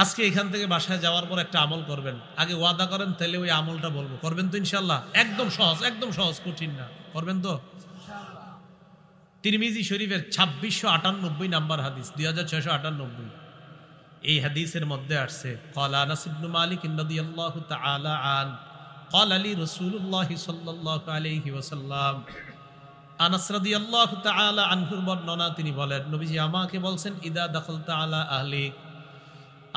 আজকে এখান থেকে বাসায় যাওয়ার পর একটা আমল করবেন, আগে ওয়াদা করেন, তাহলে ওই আমলটা বলবো। করবেন তো ইনশাল্লাহ? একদম সহজ, কঠিন না। করবেন তো? তিরমিজি শরীফের 2698 নাম্বার হাদিস, 2698। এই হাদিসের মধ্যে আসছে, ক্বালা আনাস ইবনে মালিক রাদিয়াল্লাহু তাআলা আন ক্বালা লি রাসূলুল্লাহ সাল্লাল্লাহু আলাইহি ওয়াসাল্লাম। আনাস রাদিয়াল্লাহু তাআলা আনহুর বর্ণনা, তিনি বলেন, নবীজি আমাকে বলছেন, ইদা দাখালতা আলা আহলিক,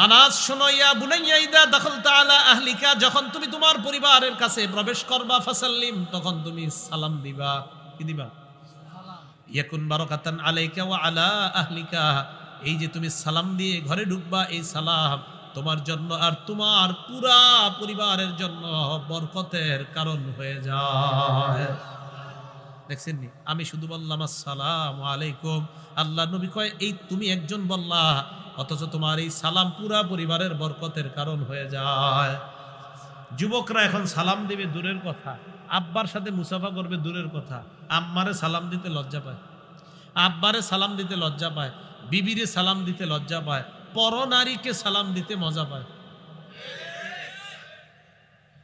আনাস শোনো, ইয়া বুনাইয়া ইদা দাখালতা আলা আহলিকা, যখন তুমি তোমার পরিবারের কাছে প্রবেশ করবা, ফাসাল্লিম, তখন তুমি সালাম দিবা। কি দিবা? ইয়াকুন বারাকাতান আলাইকা ওয়া আলা আহলিকা, এই যে তুমি সালাম দিয়ে ঘরে ঢুকবা, এই সালাম তোমার জন্য আর তোমার পুরা পরিবারের জন্য বরকতের কারণ হয়ে যায়। দেখছেন নি? আমি শুধু বললাম আসসালামু আলাইকুম, আল্লাহ নবী কয় এই তুমি একজন বললা, অথচ তোমার এই সালাম পুরা পরিবারের বরকতের কারণ হয়ে যায়। যুবকরা এখন সালাম দিবে দূরের কথা, আব্বার সাথে মুসাফা করবে দূরের কথা, আম্মারে সালাম দিতে লজ্জা পায়, আব্বারে সালাম দিতে লজ্জা পায়, বিবিরে সালাম দিতে লজ্জা পায়, পরনারীকে সালাম দিতে মজা পায়।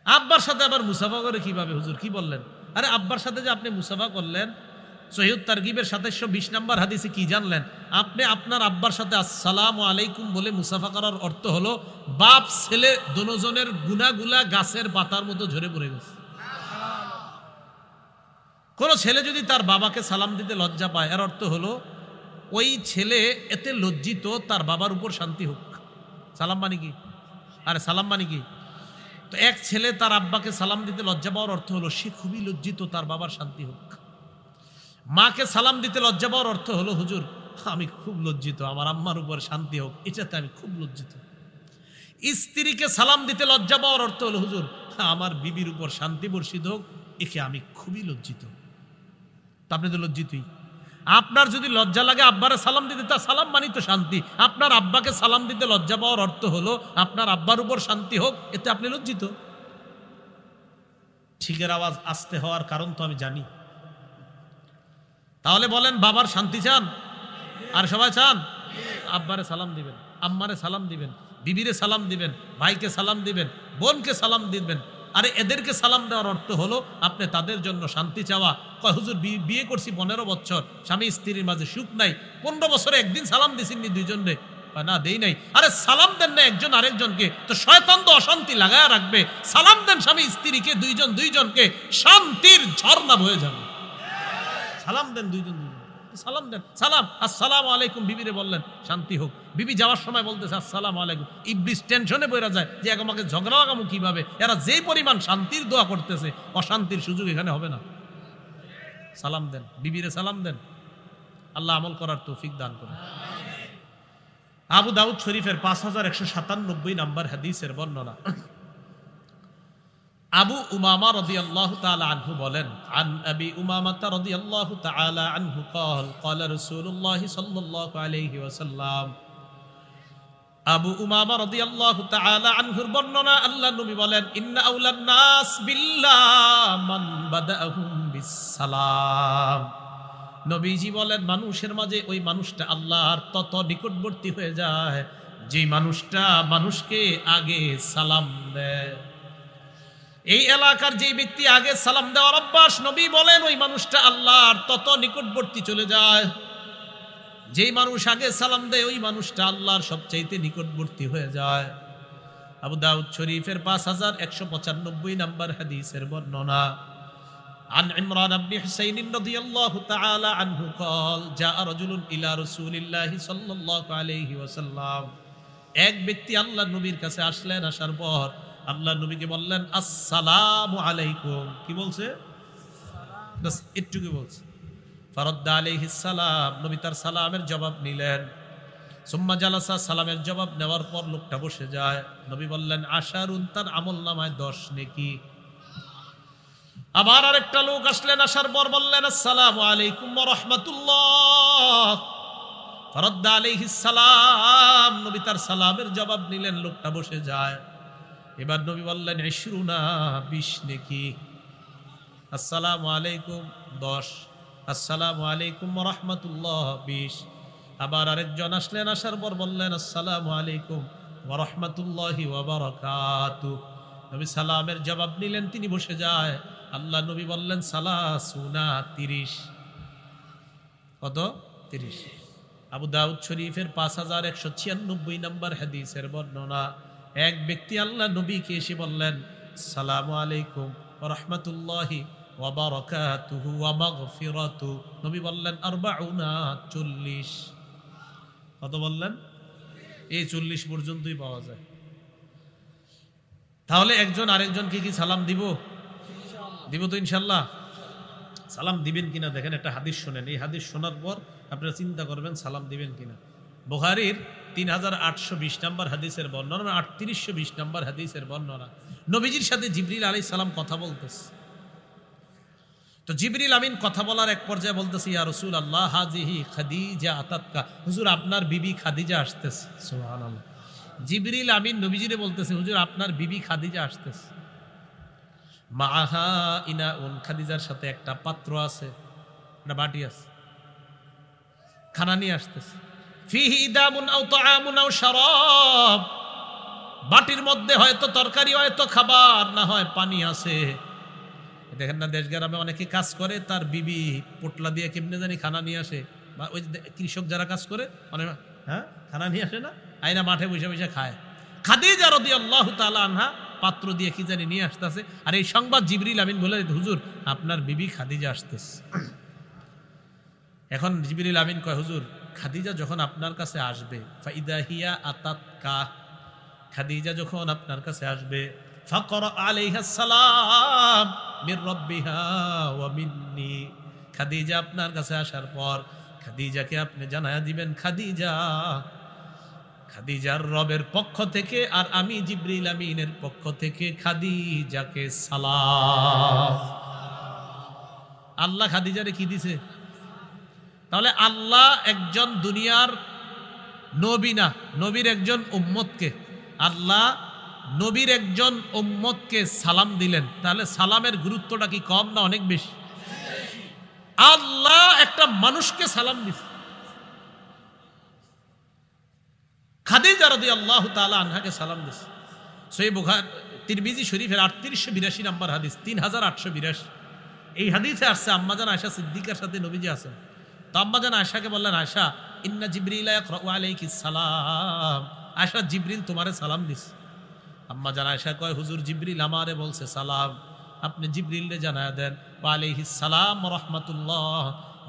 আব্বার সাথে আবার মুসাফা করে কিভাবে? হুজুর কি বললেন? আরে আব্বার সাথে যে আপনি মুসাফা করলেন, সহিহ তারগিবের 2720 নাম্বার হাদিসে কি জানলেন? আপনি আপনার আব্বার সাথে আসসালামু আলাইকুম বলে মুসাফা করার অর্থ হলো বাপ ছেলে দুজনের গুনাহগুলা গাছের পাতার মতো ঝরে পড়ে গেছে। কোন ছেলে যদি তার বাবাকে সালাম দিতে লজ্জা পায়, এর অর্থ হলো ওই ছেলে এতে লজ্জিত, তার বাবার উপর শান্তি হোক। সালাম মানে কি? আরে সালাম মানে কি? তো এক ছেলে তার আব্বাকে সালাম দিতে লজ্জা পাওয়ার অর্থ হলো সে খুবই লজ্জিত, তার বাবার শান্তি হোক। মাকে সালাম দিতে লজ্জা পাওয়ার অর্থ হলো হুজুর আমি খুব লজ্জিত, আমার আম্মার উপর শান্তি হোক, এটাতে আমি খুব লজ্জিত। স্ত্রীকে সালাম দিতে লজ্জা পাওয়ার অর্থ হলো হুজুর আমার বিবির উপর শান্তি বর্ষিত হোক, একে আমি খুবই লজ্জিত। তা আপনি তো লজ্জিতই। আপনার যদি লজ্জা লাগে আব্বারে সালাম দিতে, তা সালাম মানি তো শান্তি। আপনার আব্বাকে সালাম দিতে লজ্জা পাওয়ার অর্থ হলো আপনার আব্বার উপর শান্তি হোক, এতে আপনি লজ্জিত। ঠিকের আওয়াজ আস্তে হওয়ার কারণ তো আমি জানি। তাহলে বলেন, বাবার শান্তি চান? আর সবাই চান? আব্বারে সালাম দিবেন, আম্মারে সালাম দিবেন, বিবিরে সালাম দিবেন, ভাইকে সালাম দিবেন, বোনকে সালাম দিবেন। আরে এদেরকে সালাম দেওয়ার অর্থ হলো আপনি তাদের জন্য শান্তি চাওয়া। কয় হুজুর বিয়ে করছি 15 বছর, স্বামী স্ত্রীর মাঝে সুখ নাই, 15 বছরে একদিন সালাম দিছিনি দুইজনে? না দেই নাই। আরে সালাম দেন না একজন আরেকজনকে, তো শয়তান তো অশান্তি লাগায় রাখবে। সালাম দেন স্বামী স্ত্রীকে, দুইজনকে, শান্তির ঝর্ণা বয়ে যাবে। সালাম দেন দুইজন, সালাম দেন। সালাম আসসালামু আলাইকুম, বিবিরে বললেন শান্তি হোক। বিবি যাওয়ার সময় বলতেছে আসসালামু আলাইকুম। ইবলিস টেনশনে পড়ে যায় যে আমাকে ঝগড়া লাগামু কিভাবে। এরা যেই পরিমাণ শান্তির দোয়া করতেছে, অশান্তির সুযোগ এখানে হবে না। সালাম দেন, বিবিরে সালাম দেন। আল্লাহ আমল করার তৌফিক দান করুন। আবু দাউদ শরীফের 5197 নাম্বার হাদিসের বর্ণনা, আবু উমামা রাদিয়াল্লাহু তাআলা আনহু বলেন, আন আবি উমামা রাদিয়াল্লাহু তাআলা আনহু قال قال رسول الله صلى الله عليه وسلم। আবু উমামা রাদিয়াল্লাহু তাআলা আনহুর বর্ণনা, আল্লাহ নবী বলেন, ইন্না আউলান নাস বিল্লাহ মান বাদাহুম বিসসালাম। নবীজি বলেন, মানুষের মাঝে ওই মানুষটা আল্লাহর তত নিকটবর্তী হয়ে যায় যে মানুষটা মানুষকে আগে সালাম দেয়। এই এলাকার যে ব্যক্তি আগে সালাম দেওয়ার অভ্যাস, নবী বলেন ওই মানুষটা আল্লাহর তত নিকটবর্তী চলে যায়। যেই মানুষ আগে সালাম দেয় ওই মানুষটা আল্লাহর সবচাইতে নিকটবর্তী হয়ে যায়। আবু দাউদ শরীফের 5195 নাম্বার হাদিসের বর্ণনা, عن عمران بن حسين رضي الله تعالى عنه قال جاء رجل إلى رسول الله صلى الله عليه وسلم। এক ব্যক্তি আল্লাহর নবীর কাছে আসলেন, আসার পর আল্লাহ নবীকে বললেন আসসালামু আলাইকুম। কি বলছে? বাস একটুকু বলছে। ফারাদ্দা আলাইহিস সালাম, নবী তার সালামের জবাব নিলেন। সুম্মা জালাসা, সালামের জবাব নেওয়ার পর লোকটা বসে যায়। নবী বললেন আশারুন, তার আমলনামায় 10 নেকি। আবার আরেকটা লোক আসলেন, আসার পর বললেন আসসালামু আলাইকুম ওয়া রাহমাতুল্লাহ। ফারাদ্দা আলাইহিস সালাম, নবী তার সালামের জবাব নিলেন, লোকটা বসে যায়। এবার নবী বললেন 20 নেকি। আসসালামু আলাইকুম 10, আসসালামু আলাইকুম ওয়া রাহমাতুল্লাহ 20। আবার আরেকজন আসলেন, আসার পর বললেন আসসালামু আলাইকুম ওয়া রাহমাতুল্লাহি ওয়া বারাকাতুহু। নবী সালামের জবাব নিলেন, তিনি বসে যায়। আল্লাহ নবী বললেন সালাসুনা 30। কত? 30। আবু দাউদ শরীফের 5196 নম্বর হাদিসের বর্ণনা। এক ব্যক্তি আল্লাহ নবীকে এসে বললেন সালামু আলাইকুম ওয়া রাহমাতুল্লাহি ওয়া বারাকাতুহু ওয়া মাগফিরাতুহু। নবী বললেন 40। কত বললেন? এই 40 পর্যন্তই পাওয়া যায়। তাহলে একজন আরেকজনকে কি সালাম দিব? দিব তো ইনশাল্লাহ। সালাম দিবেন কিনা দেখেন, একটা হাদিস শোনেন। এই হাদিস শোনার পর আপনারা চিন্তা করবেন সালাম দিবেন কিনা। বুখারীর 3820 নম্বর হাদিসের বর্ণনা, 3820 নম্বর হাদিসের বর্ণনা। নবীজির সাথে জিবরিল আলাইহিস সালাম কথা বলতেছে। তো জিবরিল আমিন কথা বলার এক পর্যায়ে বলতেছে, ইয়া রাসূলুল্লাহ হাযিহি খাদিজা আতাতকা। হুজুর, আপনার বিবি খাদিজা আসতেছে। সুবহানাল্লাহ। জিবরিল আমিন নবীজিরে বলতেছে, হুজুর আপনার বিবি খাদিজা আসতেছে। মাআহা ইনাউন, খাদিজার সাথে একটা পাত্র আছে, একটা বাটি আছে, খানা নিয়ে আসতেছে। ফিহি ইদামুন আও তাআমুন আও শারাব, বাটির মধ্যে হয়তো তরকারি, হয়তো খাবার, না হয় পানি আছে। দেখেন না দেশ গ্রামে অনেকে কাজ করে, তার বিবি পোটলা দিয়ে কেমনে জানি খানা নিয়ে আসে, বা ওই কৃষক যারা কাজ করে অনেক, হ্যাঁ, খানা নিয়ে আসে না, আইনা মাঠে বসে বসে খায়। খাদিজা রাদিয়াল্লাহু তাআলা আনহা পাত্র দিয়ে কি জানি নিয়ে আসতেছে। আর এই সংবাদ জিবরিল আমিন বলে, হুজুর আপনার বিবি খাদিজা আসতেছে। এখন জিবরিল আমিন কয়, হুজুর খাদিজা যখন আপনার কাছে আসবে, ফাইদা হিয়া আতাতকা, খাদিজা যখন আপনার কাছে আসবে, ফাকরা আলাইহা সালাম মির রাব্বিহা ওয়া মিন্নি, খাদিজা আপনার কাছে আসার পর খাদিজাকে আপনি জানায়া দিবেন, খাদিজার রবের পক্ষ থেকে আর আমি জিবরিল আমিনের পক্ষ থেকে খাদিজাকে সালাম। আল্লাহ খাদিজারে কি দিছে? তাহলে আল্লাহ একজন দুনিয়ার নবী না, নবীর একজন উম্মতকে, আল্লাহ নবীর একজন উম্মতকে সালাম দিলেন। তাহলে সালামের গুরুত্বটা কি কম না অনেক বেশি? আল্লাহ একটা মানুষকে সালাম দিছে। খাদিজা রাদিয়াল্লাহু তাআলা আনহাকে সালাম দিছে। সহিহ বুখারী তিরমিজি শরীফের 3882 নম্বর হাদিস, 3882। এই হাদিসে আসছে আম্মাজান আয়েশা সিদ্দিকার সাথে নবীজি আছেন। তো আম্মাজান আয়েশাকে বললেন, আয়েশা ইন্না জিবরিলা ইয়াকরাউ আলাইকিস সালাম, আয়েশা জিবরিল তোমারে সালাম দিছে। আম্মাজান আয়েশা কয়, হুজুর জিবরিল আমারে বলছে সালাম, আপনি জিবরিলরে জানায়া দেন। ওয়া আলাইহিস সালাম ওয়া রাহমাতুল্লাহ,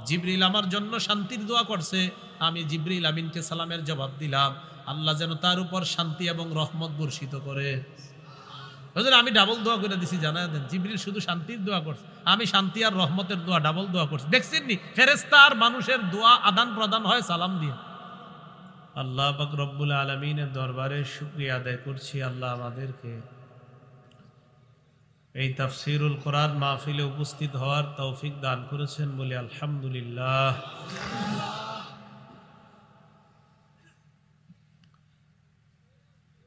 জিবরিল আমার জন্য শান্তির দোয়া করছে, আমি জিবরিল আমিনকে সালামের জবাব দিলাম। আল্লাহ যেন তার উপর শান্তি এবং রহমত বর্ষিত করে। হুজুর আমি ডাবল দোয়া করে দিছি, জানায়া দেন। জিবরিল শুধু শান্তির দোয়া করছে, আমি শান্তি আর রহমতের দোয়া ডাবল দোয়া করছি। দেখছেন নি, ফেরেশতা আর মানুষের দোয়া আদান প্রদান হয় সালাম দিয়ে। আল্লাহ পাক রব্বুল আলামিনের দরবারে শুকরিয়া আদায় করছি, আল্লাহ আমাদেরকে এই তাফসীরুল কোরআন মাহফিলে উপস্থিত হওয়ার তৌফিক দান করেছেন বলে আলহামদুলিল্লাহ।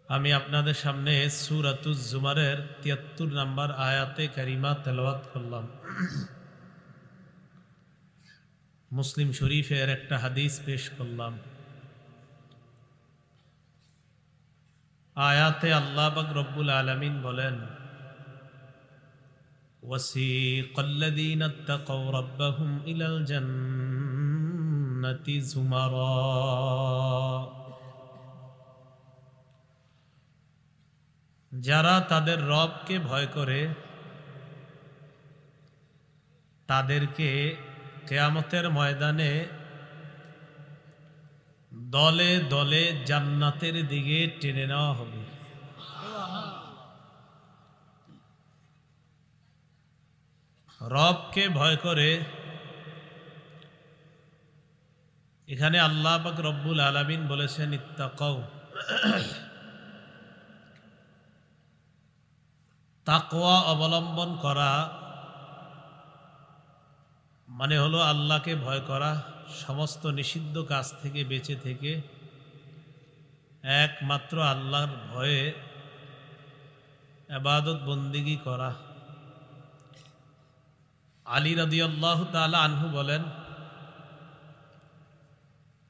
আমি আপনাদের সামনে সূরাতুজ জুমারের 73 নম্বর আয়াতে কারিমা তেলাওয়াত করলাম। মুসলিম শরীফের একটা হাদিস পেশ করলাম। আয়াতে আল্লাহ পাক রব্বুল আলামিন বলেন, ওয়াসিকাল্লাযীনা ইত্তাকাউ রাব্বাহুম ইলাল জান্নাতি যুমারা, যারা তাদের রবকে ভয় করে তাদেরকে কিয়ামতের ময়দানে দলে দলে জান্নাতের দিকে টেনে নেওয়া হবে। রবকে ভয় করে, এখানে আল্লাহ পাক রব্বুল আলামিন বলেছেন ইত্তাকাউ, তাকওয়া অবলম্বন করা মানে হলো আল্লাহকে ভয় করা, সমস্ত নিষিদ্ধ কাজ থেকে বেঁচে থেকে একমাত্র আল্লাহর ভয়ে ইবাদত বন্দেগী করা। আলী রাদিয়াল্লাহু তাআলা আনহু বলেন,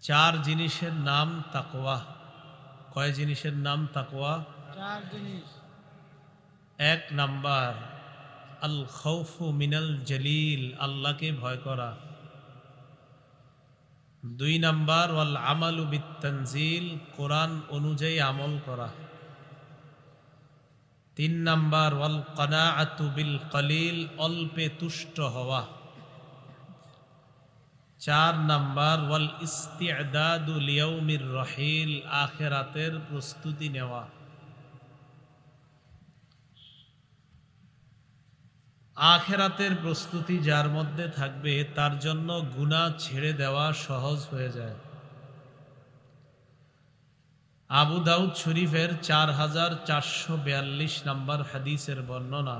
4 জিনিসের নাম তাকওয়া। কয় জিনিসের নাম তাকওয়া? 4 জিনিস। 1 নাম্বার আল খাউফু মিনাল জলিল, আল্লাহকে ভয় করা। 2 নাম্বার ওয়াল আমালু বিত তানজিল, কোরআন অনুযায়ী আমল করা। 3 নাম্বার ওয়াল কানাআতু বিল কলিল, অল্পে তুষ্ট হওয়া। 4 নাম্বার ওয়াল ইস্তি'দাদু লিয়াউমির রহিল, আখিরাতের প্রস্তুতি নেওয়া। আখিরাতের প্রস্তুতি যার মধ্যে থাকবে তার জন্য গুনাহ ছেড়ে দেওয়া সহজ হয়ে যায়। আবু দাউদ শরীফের 4442 নম্বর হাদিসের বর্ণনা,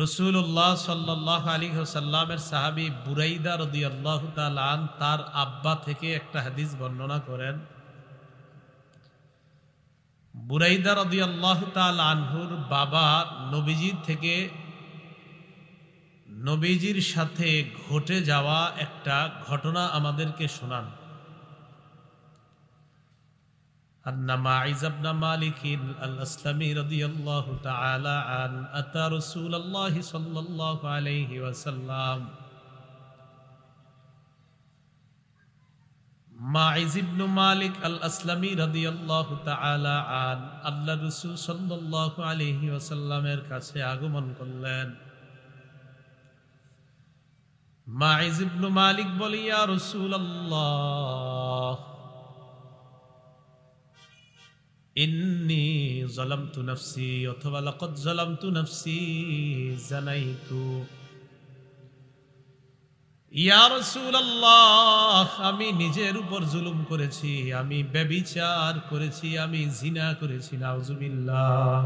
রাসূলুল্লাহ সাল্লাল্লাহু আলাইহি ওয়াসাল্লামের সাহাবী বুরাইদা রাদিয়াল্লাহু তাআলা আন তার আব্বা থেকে একটা হাদিস বর্ণনা করেন। বুরাইদা রাদিয়াল্লাহু তাআলা আনহুর বাবা নবীজির থেকে নবীজির সাথে ঘটে যাওয়া একটা ঘটনা আমাদেরকে শোনান। আন্না মাইজ ইবনে মালিক আল-আসলামি রাদিয়াল্লাহু তাআলা আন আতা রাসূলুল্লাহ সাল্লাল্লাহু আলাইহি ওয়াসাল্লাম। মাইজ ইবনে মালিক আল-আসলামি রাদিয়াল্লাহু তাআলা আন আল্লাহর রাসূল সাল্লাল্লাহু আলাইহি ওয়াসাল্লামের কাছে আগমন করলেন। মাইজ ইবনে মালিক বলে, ইয়া রাসূলুল্লাহ ইন্নী যালামতু নাফসি, অথবা লাকাদ যালামতু নাফসি জানাইতু। ইয়া রাসূলুল্লাহ, আমি নিজের উপর জুলুম করেছি, আমি ব্যভিচার করেছি, আমি জিনা করেছি, নাউযুবিল্লাহ।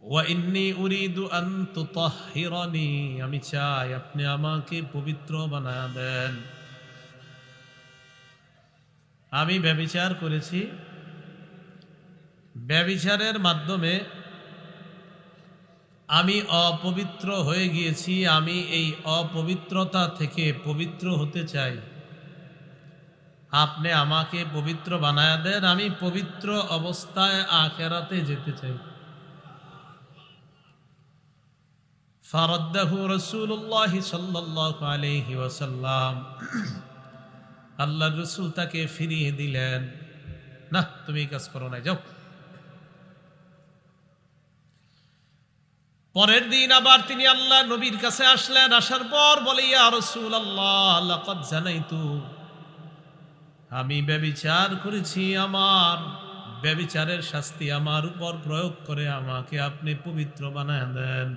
ওয়া ইন্নী উরিদু আন তুতাহহিরানি, আমি চাই আপনি আমাকে পবিত্র বানায়া দেন। আমি ব্যভিচার করেছি, ব্যভিচারের মাধ্যমে আমি অপবিত্র হয়ে গিয়েছি, আমি এই অপবিত্রতা থেকে পবিত্র হতে চাই, আপনি আমাকে পবিত্র বানায়া দেন, আমি পবিত্র অবস্থায় আখিরাতে যেতে চাই। ফারাদ্দাহু রাসূলুল্লাহ সাল্লাল্লাহু আলাইহি ওয়াসাল্লাম, আল্লাহর রাসূল তাকে ফিরিয়ে দিলেন। না, তুমি কাজ করো না, যাও। পরের দিন আবার তিনি আল্লাহ নবীর কাছে আসলেন। আসার পর বলে, ইয়া রাসূলুল্লাহ লাকাদ জানাইতু, আমি ব্যভিচার করেছি, আমার ব্যভিচারের শাস্তি আমার উপর প্রয়োগ করে আমাকে আপনি পবিত্র বানায় দেন।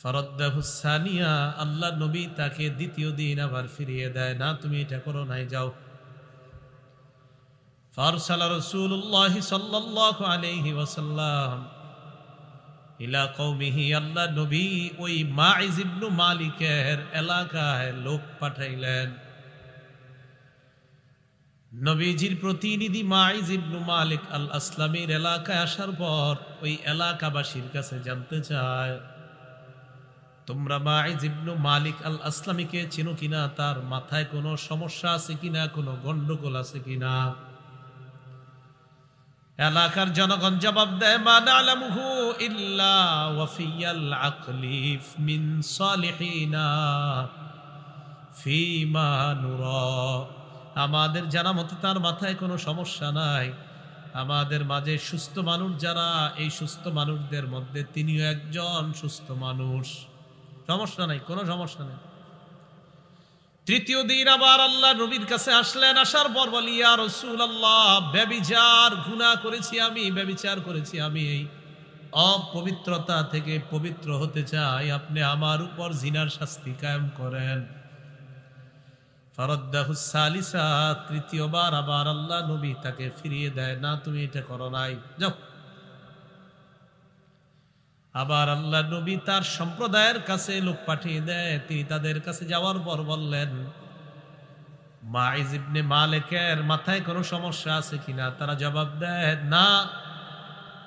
ফারাদ্দাহু সানিয়া, আল্লাহ নবী তাকে দ্বিতীয় দিন আবার ফিরিয়ে দেয়। না, তুমি এটা করো নাই, যাও। ফারসালা রাসূলুল্লাহ সাল্লাল্লাহু আলাইহি ওয়াসাল্লাম ইলা কওমিহি, আল্লাহ নবী ওই মাইজ ইবনে মালিকের এলাকায় লোক পাঠাইলেন। নবীজির প্রতিনিধি মাইজ ইবনে মালিক আল আসলামীর এলাকায় আসার পর ওই এলাকাবাসীর কাছে জানতে চায়, তোমরা মাইজ ইবনে মালিক আল আসলামীকে চিনো কিনা, তার মাথায় কোনো সমস্যা আছে কিনা, কোনো গন্ডগোল আছে কিনা। এলাকার জনগণ জবাব দেয়, মা না'লামুহু ইল্লা ওয়াফিয়াল আকলি মিন সালিহিনা ফিমা নুরা, আমাদের জানা মতে তার মাথায় কোনো সমস্যা নাই, আমাদের মাঝে সুস্থ মানুষ যারা, এই সুস্থ মানুষদের মধ্যে তিনিও একজন সুস্থ মানুষ, সমস্যা নাই, কোনো সমস্যা নেই। তৃতীয় দিন আবার আল্লাহ নবীর কাছে আসলেন। আসার পর বলি, ইয়া রাসূলুল্লাহ, ব্যভিচার গুনাহ করেছি আমি, ব্যভিচার করেছি আমি, এই অপবিত্রতা থেকে পবিত্র হতে চাই, আপনি আমার উপর জিনার শাস্তি কায়েম করেন। ফারাদ্দাহু সালিসা, তৃতীয়বার আবার আল্লাহ নবী তাকে ফিরিয়ে দেয়। না, তুমি এটা করো নাই, যাও। আবার আল্লাহ নবী তার সম্প্রদায়ের কাছে লোক পাঠিয়ে দেয়। তিনি তাদের কাছে যাওয়ার পর বললেন, মাইজ ইবনে মালিকের মাথায় কোনো সমস্যা আছে কিনা। তারা জবাব দেয়, না,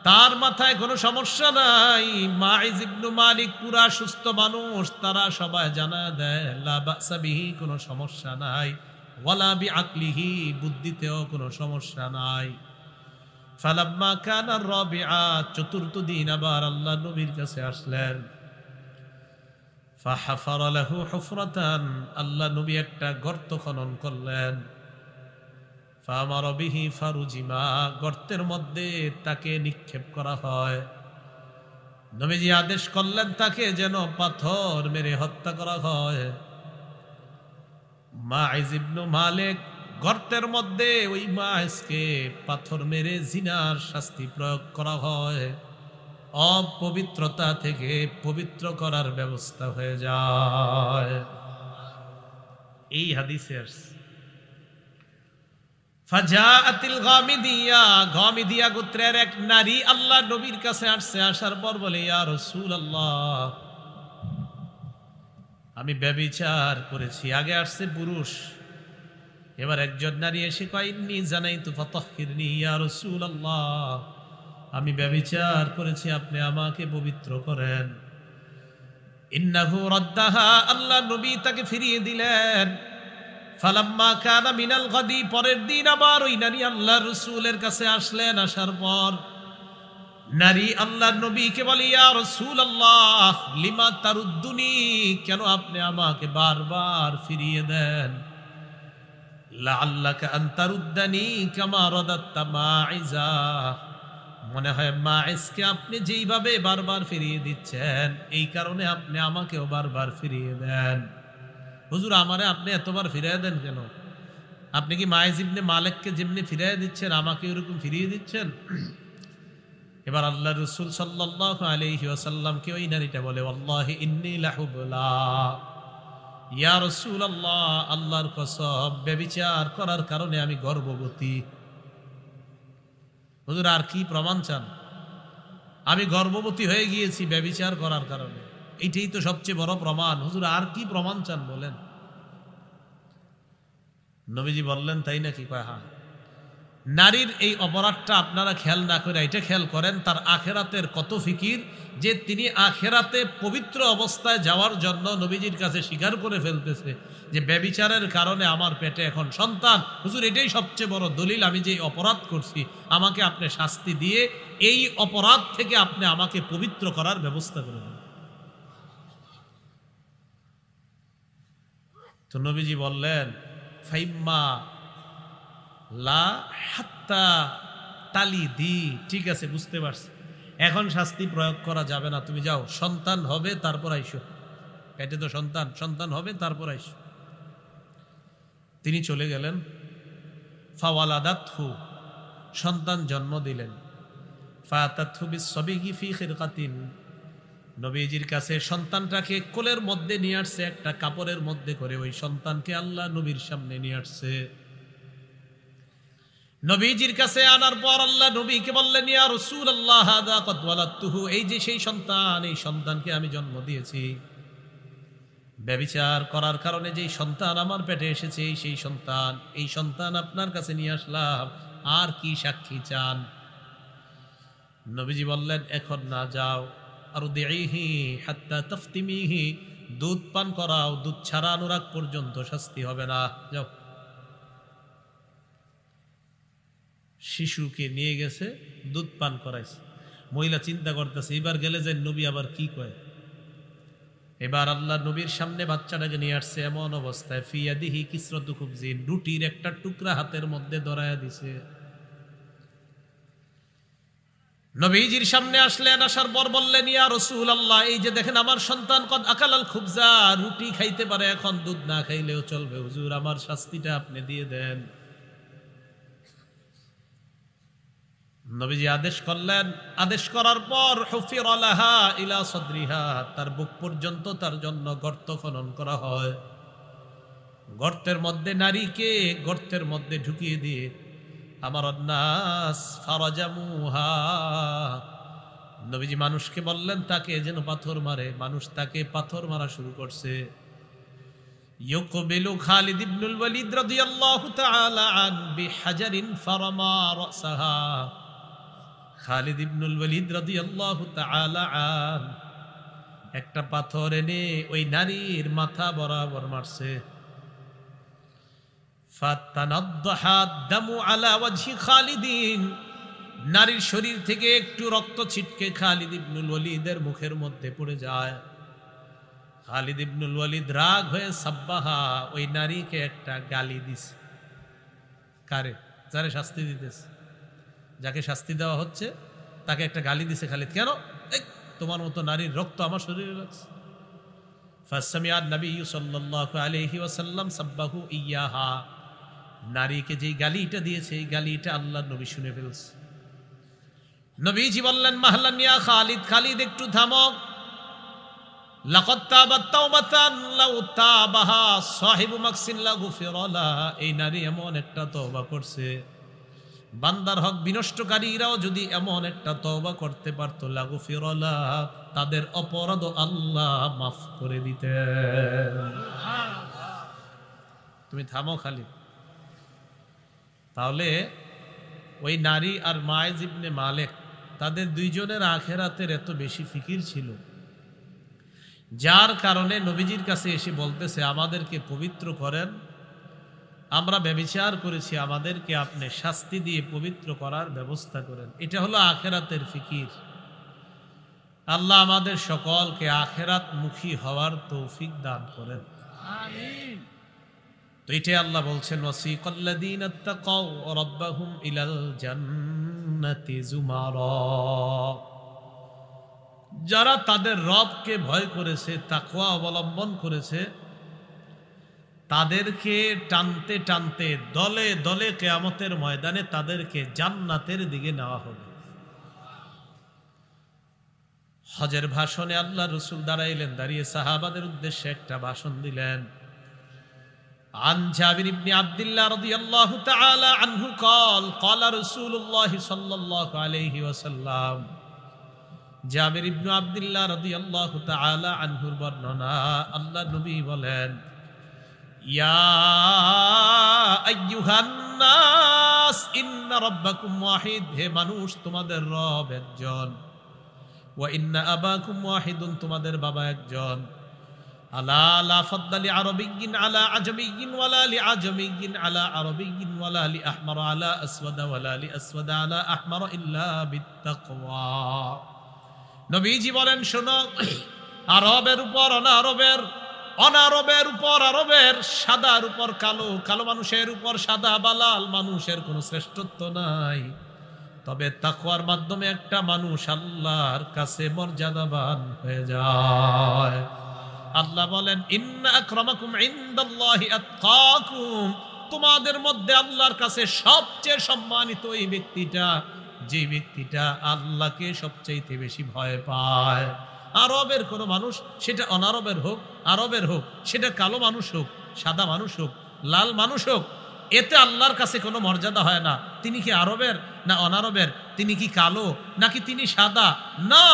তার মাথায় কোনো সমস্যা নাই। মাইজ ইবনু মালিক পুরা সুস্থ মানুষ, তারা সবাই জানা দেয় লা বাসা বিহি, কোনো সমস্যা নাই, ওয়ালা বিআকলিহি, বুদ্ধিতেও কোনো সমস্যা নাই। ফালাম্মা কানা রাবিআ, চতুর্থ দিন আবার আল্লাহ নবীর কাছে আসলেন। ফাহাফারা লাহু হুফরাতান, আল্লাহ নবী একটা গর্ত খনন করলেন। ফামারা বিহি ফারুজিমা, গর্তের মধ্যে তাকে নিক্ষেপ করা হয়। নবীজি আদেশ করলেন তাকে যেন পাথর মেরে হত্যা করা হয়। মাইজ ইবনু মালিক গর্তের মধ্যে ওই মাইজকে পাথর মেরে জিনার শাস্তি প্রয়োগ করা হয়, অপবিত্রতা থেকে পবিত্র করার ব্যবস্থা হয়ে যায়। এই হাদিসে আসছে ফাজাআতিল গামিদিয়া, গামিদিয়া গোত্রের এক নারী আল্লাহ নবীর কাছে আসছে। আসার পর বলে, ইয়া রাসূলুল্লাহ, আমি ব্যভিচার করেছি। আগে আসছে পুরুষ, এবার একজন নারী এসে কয়, ইন্নী জানাইতু ফাতাহহিরনি ইয়া রাসূলুল্লাহ, আমি ব্যভিচার করেছি, আপনি আমাকে পবিত্র করেন। ইন্নাহু রাদ্দাহা, আল্লাহ নবী তাকে ফিরিয়ে দিলেন। ফালাম্মা কানা মিনাল গাদি, পরের দিন আবার ওই নারী আল্লাহ রাসূলের কাছে আসলেন। আসার পর নারী আল্লাহ নবীকে বলে, ইয়া রাসূলুল্লাহ, লিমা তারুদ্দুনি, কেন আপনি আমাকে বারবার ফিরিয়ে দেন? লাআল্লাকা আন তারুদ্দানি কামা রাদাত্তা মাইজা, মনে হয় মাইজকে আপনি যেইভাবে বারবার ফিরিয়ে দিচ্ছেন, এই কারণে আপনি আমাকেও বারবার ফিরিয়ে দেন। হুজুর, আমারে আপনি এতবার ফিরিয়ে দেন কেন? আপনি কি মাইজ ইবনে মালিককে যেমনি ফিরিয়ে দিচ্ছেন আমাকে এরকম ফিরিয়ে দিচ্ছেন? এবার আল্লাহ রাসূল সাল্লাল্লাহু আলাইহি ওয়াসাল্লামকে ওই নারীটা বলে, ওয়াল্লাহি ইন্নী লাহুবলা, ইয়া রাসূলুল্লাহ, আল্লাহর কসম, ব্যভিচার করার কারণে আমি গর্ভবতী। হুজুর, আর কি প্রমাণ চান? আমি গর্ভবতী হয়ে গিয়েছি ব্যভিচার করার কারণে, এইটাই তো সবচেয়ে বড় প্রমাণ। হুজুর, আর কি প্রমাণ চান বলেন? নবীজি বললেন, তাই নাকি? কয়, হ্যাঁ। নারীর এই অপরাধটা আপনারা খেয়াল না করে এটা খেয়াল করেন, তার আখেরাতের কত ফিকির, যে তিনি আখেরাতে পবিত্র অবস্থায় যাওয়ার জন্য নবীজির কাছে স্বীকার করে ফেলতেছে যে ব্যভিচারের কারণে আমার পেটে এখন সন্তান। হুজুর, এটাই সবচেয়ে বড় দলিল, আমি যে অপরাধ করছি আমাকে আপনি শাস্তি দিয়ে এই অপরাধ থেকে আপনি আমাকে পবিত্র করার ব্যবস্থা করে দেন। তো নবীজি বললেন, ফাইম্মা লা হাত্তা তালি দি, ঠিক আছে, বুঝতে পারছি, এখন শাস্তি প্রয়োগ করা যাবে না, তুমি যাও, সন্তান হবে তারপর আইসো, পেটে তো সন্তান হবে তারপর আইসো। তিনি চলে গেলেন। ফাওয়ালাদাতহু, সন্তান জন্ম দিলেন। ফাতাতহু বিসসাবিগি ফি খিরকাতিন, নবীজির কাছে সন্তানটাকে কোলের মধ্যে নিয়ে আসছে, একটা কাপড়ের মধ্যে করে ওই সন্তানকে আল্লাহ নবীর সামনে নিয়ে আসছে। নবীজির কাছে আনার পর আল্লাহ নবীকে বললেন, ইয়া রাসূলুল্লাহ, হাদা ক্বাদ ওয়ালাদতুহু, এই যে সেই সন্তান, এই সন্তানকে আমি জন্ম দিয়েছি। ব্যভিচার করার কারণে যেই সন্তান আমার পেটে এসেছে, সেই সন্তান, এই সন্তান আপনার কাছে নিয়ে আসলাম, আর কি সাক্ষী চান? নবীজি বললেন, এখন না, যাও, আরদিহি হাত্তা তাফতিমিহি, দুধ পান করাও, দুধ ছাড়া অনুরাগ পর্যন্ত শাস্তি হবে না, যাও। শিশুকে নিয়ে গেছে, দুধ পান করাইছে। মহিলা চিন্তা করতেছে, এবার গেলে যে নবী আবার কি কয়। এবার আল্লাহ নবীর সামনে বাচ্চাটাকে নিয়ে আসছে, এমন অবস্থায় ফিয়াদিহি কিসরাতু খুবজিন, রুটির একটা টুকরা হাতের মধ্যে ধরায়া দিছে। নবীজির সামনে আসলেন, আসার পর বললেন, ইয়া রাসূলুল্লাহ, এই যে দেখেন আমার সন্তান কদ আকালাল খুবজা, রুটি খাইতে পারে, এখন দুধ না খাইলেও চলবে, হুজুর আমার শাস্তিটা আপনি দিয়ে দেন। নবীজি আদেশ করলেন। আদেশ করার পর হুফির লাহা ইলা সাদরিহা, তার বুক পর্যন্ত তার জন্য গর্ত খনন করা হয়। গর্তের মধ্যে নারীকে গর্তের মধ্যে ঢুকিয়ে দিয়ে আমার নাস ফারাজামুহা, নবীজি মানুষকে বললেন তাকে যেন পাথর মারে। মানুষ তাকে পাথর মারা শুরু করছে। ইউকবিলু খালিদ ইবনুল ওয়ালিদ রাদিয়াল্লাহু তাআলা আন বিহাজারিন ফারামা রাসাহা, খালিদ ইবনুল ওয়ালিদ রাদিয়াল্লাহু তাআলা আন একটা পাথর এনে ওই নারীর মাথা বরাবর মারছে। ফাতানাদ্দাহা দামু আলা ওয়াজহি খালিদিন, নারীর শরীর থেকে একটু রক্ত ছিটকে খালিদ ইবনুল ওয়ালিদের মুখের মধ্যে পড়ে যায়। খালিদ ইবনুল ওয়ালিদ রাগ হয়ে সাব্বাহা, ওই নারীকে একটা গালি দিছে। কারে? যারে শাস্তি দিতেছে, যাকে শাস্তি দেওয়া হচ্ছে তাকে একটা গালি দিছে খালিদ। কেন? তোমার মতো নারীর রক্ত আমার শরীরে লাগছে। ফাসামিআ নবী সাল্লাল্লাহু আলাইহি ওয়াসাল্লাম সাব্বাহু ইয়াহা, নারীকে যেই গালিটা দিয়েছে এই গালিটা আল্লাহর নবী শুনে ফেলছে। নবীজি বললেন, মাহলান ইয়া খালিদ, খালিদ একটু থামো। লাকাদ তাবাত তাওবাতান লাউ তাবাহা সাহিবু মাকসিন লাগুফিরা লা, এই নারী এমন একটা তওবা করছে, বান্দার হক বিনষ্টকারীরাও যদি এমন একটা তওবা করতে পারত, লাগুফিরা লা, তাদের অপরাধ আল্লাহ মাফ করে দিতেন। তুমি থামো খালিদ। তাহলে ওই নারী আর মায়েজ ইবনে মালিক, তাদের দুইজনের আখেরাতের এত বেশি ফিকির ছিল, যার কারণে নবীজির কাছে এসে বলতেছে, আমাদেরকে পবিত্র করেন, আমরা ব্যভিচার করেছি, আমাদেরকে আপনি শাস্তি দিয়ে পবিত্র করার ব্যবস্থা করেন। এটা হলো আখেরাতের ফিকির। আল্লাহ আমাদের সকলকে আখেরাত মুখী হওয়ার তৌফিক দান করেন, আমিন। তো এটাই আল্লাহ বলছেন, ওয়াসিকাল্লাযীনা তাকাউ রাব্বাহুম ইলাল জান্নাতি যুমারা, যারা তাদের রবকে ভয় করেছে, তাকওয়া অবলম্বন করেছে, তাদেরকে টানতে টানতে দলে দলে কিয়ামতের ময়দানে তাদেরকে জান্নাতের দিকে নেওয়া হবে। হজের ভাষণে আল্লাহ রাসূল দাঁড়াইলেন, দাঁড়িয়ে সাহাবাদের উদ্দেশ্যে একটা ভাষণ দিলেন। عن جابر بن عبد الله رضي الله تعالى عنه قال قال رسول الله صلى الله عليه وسلم, জাবির ইবনে আব্দুল্লাহ রাদিয়াল্লাহু তাআলা আনহুর বর্ণনা, আল্লাহ নবী বলেন, ইয়া আইয়ুহান নাস ইন্না রাব্বাকুম ওয়াহিদ, হে মানুষ তোমাদের রব একজন, ওয়া ইন্না আবাকুম ওয়াহিদুন, তোমাদের বাবা একজন। আলা লা ফাদ্দালি আরাবিয়্যিন আলা আজমিয়্যিন ওয়ালা লি আজমিয়্যিন আলা আরাবিয়্যিন ওয়ালা লি আহমার আলা আসওয়াদ ওয়ালা লি আসওয়াদ আলা আহমার ইল্লা বিত্তাকওয়া। নবীজি বলেন, শোনো, আরবের উপর অনারবের, অনারবের উপর আরবের, সাদার উপর কালো, কালো মানুষের উপর সাদা বা লাল মানুষের কোনো শ্রেষ্ঠত্ব নাই। তবে তাকওয়ার মাধ্যমে একটা মানুষ আল্লাহর কাছে মর্যাদাবান হয়ে যায়। আল্লাহ বলেন, ইন্না আকরামাকুম ইনদাল্লাহি আতকাকুম, তোমাদের মধ্যে আল্লাহর কাছে সবচেয়ে সম্মানিত এই ব্যক্তিটা, যে ব্যক্তিটা আল্লাহকে সবচাইতে বেশি ভয় পায়। আরবের কোনো মানুষ, সেটা অনারবের হোক, আরবের হোক, সেটা কালো মানুষ হোক, সাদা মানুষ হোক, লাল মানুষ হোক, এতে আল্লাহর কাছে কোনো মর্যাদা হয় না। তিনি কি আরবের না অনারবের, তিনি কি কালো নাকি তিনি সাদা, না।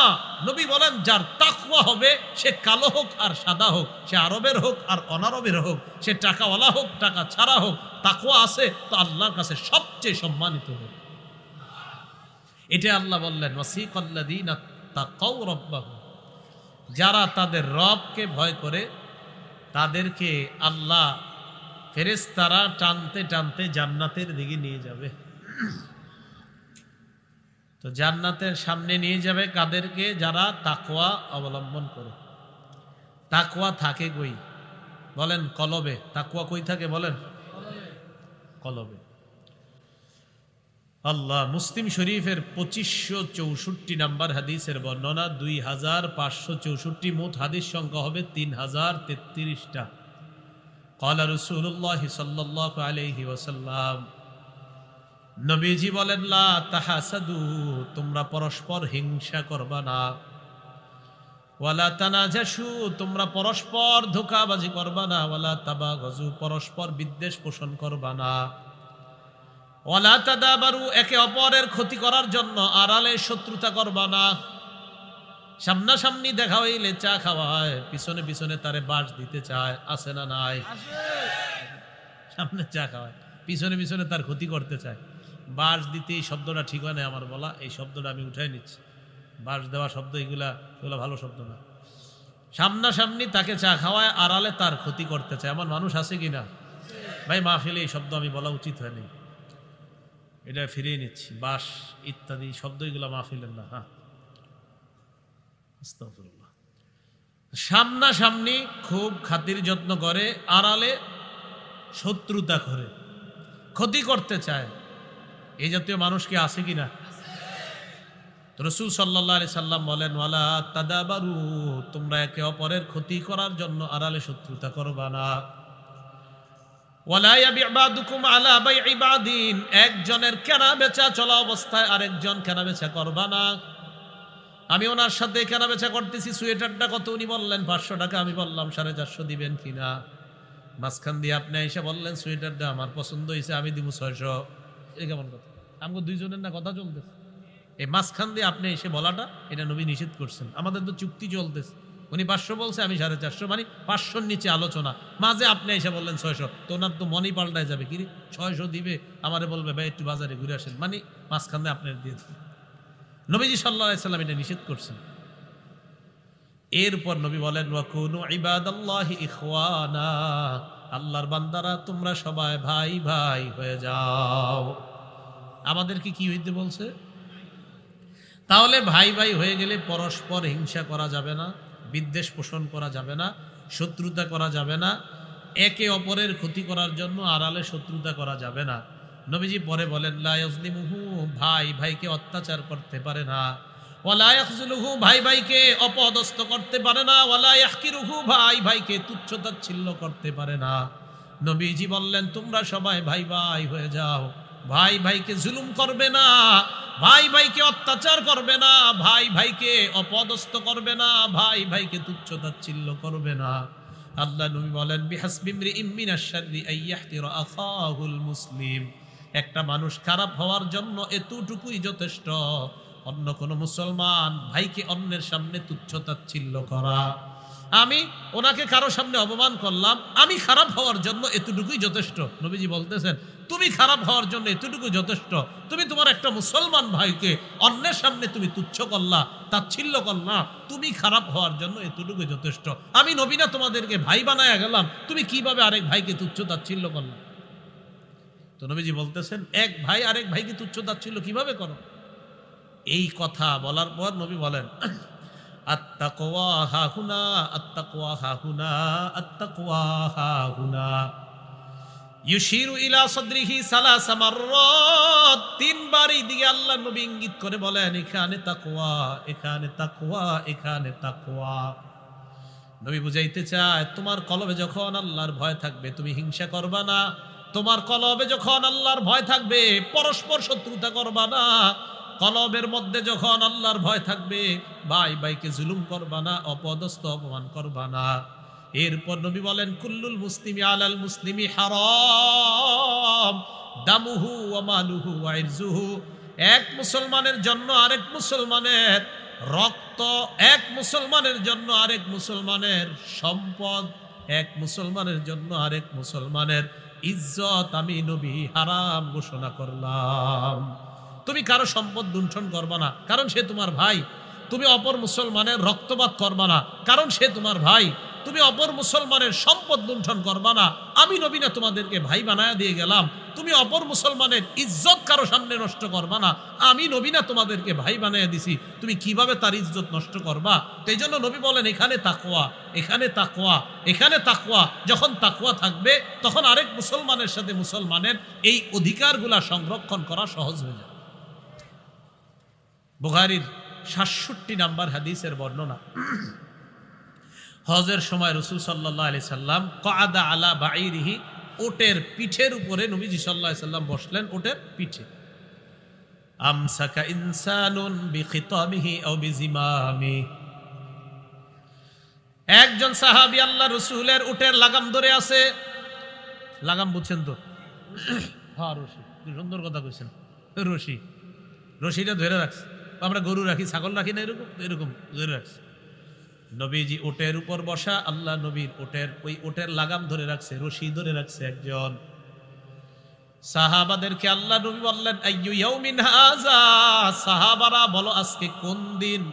নবী বলেন, যার তাকওয়া হবে সে কালো হোক আর সাদা হোক, সে আরবের হোক আর অনারবের হোক, সে টাকাওয়ালা হোক টাকা ছাড়া হোক, তাকওয়া আছে তো আল্লাহর কাছে সবচেয়ে সম্মানিত হোক। এটা আল্লাহ বললেন, ওয়াসিকাল্লাযীনা তাকাউ রাব্বাহুম, যারা তাদের রবকে ভয় করে তাদেরকে আল্লাহ ফেরেশতারা টানতে টানতে জান্নাতের দিকে নিয়ে যাবে। তো জান্নাতের সামনে নিয়ে যাবে কাদেরকে? যারা তাকওয়া অবলম্বন করে। তাকওয়া থাকে কই বলেন? কলবে। তাকওয়া কই থাকে বলেন? কলবে। আল্লাহ মুসলিম শরীফের 2564 নম্বর হাদিসের বর্ণনা, 2564, মোট হাদিস সংখ্যা হবে 3033টা। ক্বালা রাসূলুল্লাহ সাল্লাল্লাহু আলাইহি ওয়াসাল্লাম, নবীজি বলেন, লা তাহাসাদু, তোমরা পরস্পর হিংসা করবা না। ওয়ালা তানাজাসু, তোমরা পরস্পর ধোঁকাবাজি করবা না। ওয়ালা তাবাগাজু, পরস্পর বিদ্বেষ পোষণ করবা না। ওয়ালা তাদাবারু, একে অপরের ক্ষতি করার জন্য আড়ালে শত্রুতা করবা না। সামনাসামনি দেখা হইলে চা খাওয়া হয়, পিছনে পিছনে তারে বাস দিতে চায়, আছে না নাই? সামনে চা খাওয়ায়, পিছনে পিছনে তার ক্ষতি করতে চায়। বাঁশ দিতে এই শব্দটা ঠিক হয় না আমার বলা, এই শব্দটা আমি উঠাই নিচ্ছি। বাঁশ দেওয়া শব্দ এগুলা ভালো শব্দ না। সামনাসামনি তাকে চা খাওয়ায়, আড়ালে তার ক্ষতি করতে চায়, এমন মানুষ আছে কিনা? ভাই মাহফিলে এই শব্দ আমি বলা উচিত হয়নি, এটা ফিরিয়ে নিচ্ছি। বাঁশ ইত্যাদি শব্দ এগুলা মাহফিলের না। হ্যাঁ, আস্তাগফিরুল্লাহ। সামনাসামনি খুব খাতির যত্ন করে, আড়ালে শত্রুতা করে, ক্ষতি করতে চায়, এই জাতীয় মানুষ কি আছে কিনা? রাসূল সাল্লাল্লাহু আলাইহি সাল্লাম বলেন, ওয়ালা তাদাবারু, তোমরা একে অপরের ক্ষতি করার জন্য আড়ালে শত্রুতা করবা না। ওয়ালা ইয়াবি বাদুকুম আলা বাই'i বাদিন, একজনের কেনা বেচা চলা অবস্থায় আরেকজন কেনা বেচা করবা না। আমি ওনার সাথে কেনা বেচা করতেছি, সোয়েটারটা কত? উনি বললেন 500 টাকা, আমি বললাম 450 দিবেন কিনা। মাঝখান দিয়ে আপনি এসে বললেন সোয়েটারটা আমার পছন্দ হয়েছে, আমি দিব 600। এটা কেমন কথা? আমাকে দুইজনের না কথা চলতেছে, এই মাঝখান দিয়ে আপনি এসে বলাটা, এটা নবী নিষেধ করছেন। আমাদের তো চুক্তি চলতেছে, উনি 500 বলছে, আমি 450, মানে 500-র নিচে আলোচনা, মাঝে আপনি এসে বললেন 600, তো ওনার তো মনই পাল্টায় যাবে, কি 600 দিবে, আমারে বলবে ভাই একটু বাজারে ঘুরে আসেন, মানে মাঝখান দিয়ে আপনার দিয়ে দেবেন। নবীজি সাল্লাল্লাহু আলাইহি সাল্লাম এটা নিষেধ করছেন। এরপর নবী বলেন, ওয়াকুনু ইবাদাল্লাহি ইখওয়ানা, আল্লাহর বান্দারা তোমরা সবাই ভাই ভাই হয়ে যাও। আমাদেরকে কি হইতে বলছে? তাহলে ভাই ভাই হয়ে গেলে পরস্পর হিংসা করা যাবে না, বিদ্বেষ পোষণ করা যাবে না, শত্রুতা করা যাবে না, একে অপরের ক্ষতি করার জন্য আড়ালে শত্রুতা করা যাবে না। নবীজি পরে বলেন, লা ইয়াজলিমুহু, ভাই ভাইকে অত্যাচার করতে পারে না, ওয়ালা ইয়াখযুলুহু, ভাই ভাইকে অপদস্থ করতে পারে না, ওয়ালা ইয়াহকিরুহু, ভাই ভাইকে তুচ্ছ-তাচ্ছিল্য করতে পারে না। নবীজি বললেন, তোমরা সবাই ভাই ভাই হয়ে যাও, ভাই ভাইকে জুলুম করবে না, ভাই ভাইকে অত্যাচার করবে না, ভাই ভাইকে অপদস্থ করবে না, ভাই ভাইকে তুচ্ছ-তাচ্ছিল্য করবে না। আল্লাহ নবী বলেন, বিহাসবি ইমরিইম মিনাশ শাররি আইয়াহতিরা আখাহুল মুসলিম, একটা মানুষ খারাপ হওয়ার জন্য এতটুকুই যথেষ্ট, অন্য কোন মুসলমান ভাইকে অন্যের সামনে তুচ্ছ-তাচ্ছিল্য করা। আমি ওনাকে কারো সামনে অপমান করলাম, আমি খারাপ হওয়ার জন্য এতটুকুই যথেষ্ট। নবীজি বলতেছেন, তুমি খারাপ হওয়ার জন্য এতটুকু যথেষ্ট, তুমি তোমার একটা মুসলমান ভাইকে অন্যের সামনে তুমি তুচ্ছ করলা, তাচ্ছিল্য করলা, তুমি খারাপ হওয়ার জন্য এতটুকু যথেষ্ট। আমি নবী না তোমাদেরকে ভাই বানায়া গেলাম, তুমি কিভাবে আরেক ভাইকে তুচ্ছ তাচ্ছিল্য করলা? তো নবীজি বলতেছেন, এক ভাই আরেক ভাইকে তুচ্ছ তাচ্ছিল্য কিভাবে করো? এই কথা বলার পর নবী বলেন, আত্তাকওয়া হাহুনা, আত্তাকওয়া হাহুনা, আত্তাকওয়া হাহুনা। ইউশিরু ইলা সাদরিহি সালাসা মাররাত, তিনবার এই দিকে আল্লাহ নবী ইঙ্গিত করে বলেন, এখানে তাকওয়া, এখানে তাকওয়া, এখানে তাকওয়া। নবী বুঝাইতে চায়, তোমার কলবে যখন আল্লাহর ভয় থাকবে তুমি হিংসা করবা না, তোমার কলবে যখন আল্লাহর ভয় থাকবে পরস্পর শত্রুতা করবা না, কলবের মধ্যে যখন আল্লাহর ভয় থাকবে ভাই ভাইকে জুলুম করবা না, অপদস্থ অপমান করবা না। এরপর নবী বলেন, কুল্লুল মুসলিমি আলাল মুসলিমি হারাম দামুহু ওয়া মালুহু ওয়া ইরজুহু, এক মুসলমানের জন্য আরেক মুসলমানের রক্ত, এক মুসলমানের জন্য আরেক মুসলমানের সম্পদ, এক মুসলমানের জন্য আরেক মুসলমানের ইজ্জত আমি নবী হারাম ঘোষণা করলাম। তুমি কারো সম্পদ লুণ্ঠন করবা না, কারণ সে তোমার ভাই। তুমি অপর মুসলমানের রক্তপাত করবা না, কারণ সে তোমার ভাই। তুমি অপর মুসলমানের সম্পদ লুণ্ঠন করবা না, আমি নবী না তোমাদেরকে ভাই বানায়া দিয়ে গেলাম। তুমি অপর মুসলমানের ইজ্জত কারো সামনে নষ্ট করবা না, আমি নবী না তোমাদেরকে ভাই বানায়া দিছি, তুমি কিভাবে তার ইজ্জত নষ্ট করবা? এই জন্য নবী বলেন, এখানে তাকওয়া, এখানে তাকওয়া, এখানে তাকওয়া। যখন তাকওয়া থাকবে তখন আরেক মুসলমানের সাথে মুসলমানের এই অধিকারগুলা সংরক্ষণ করা সহজ হয়ে যাবে। বুখারীর ৬৭ নাম্বার হাদিসের বর্ণনা, হজের সময় রাসূল সাল্লাল্লাহু আলাইহি সাল্লাম ক্বাদা আলা বাঈরিহি, ওটের পিঠের উপরে নবীজি সাল্লাল্লাহু আলাইহি সাল্লাম বসলেন, ওটের পিঠে। আমসাকা ইনসানুন বিখিতামিহি আও বিজিমামি, একজন সাহাবী আল্লাহ রাসূলের উটের লাগাম ধরে আছে। লাগাম বুঝছেন তো? হ্যাঁ, রশি, সুন্দর কথা কইছেন, রশি, রশিটা ধরে রাখছে। আমরা গরু রাখি, ছাগল রাখি না, এরকম এরকম ধরে রাখছে। নবীজি ওটের উপর বসা, আল্লাহ নবীর ওটের ওই ওটের লাগাম ধরে রাখছে, রশি ধরে রাখছে একজন। সাহাবাদেরকে আল্লাহ নবী বললেন আইয়ু ইয়াউমিন হাযা, সাহাবারা বলো আজকে কোন দিন?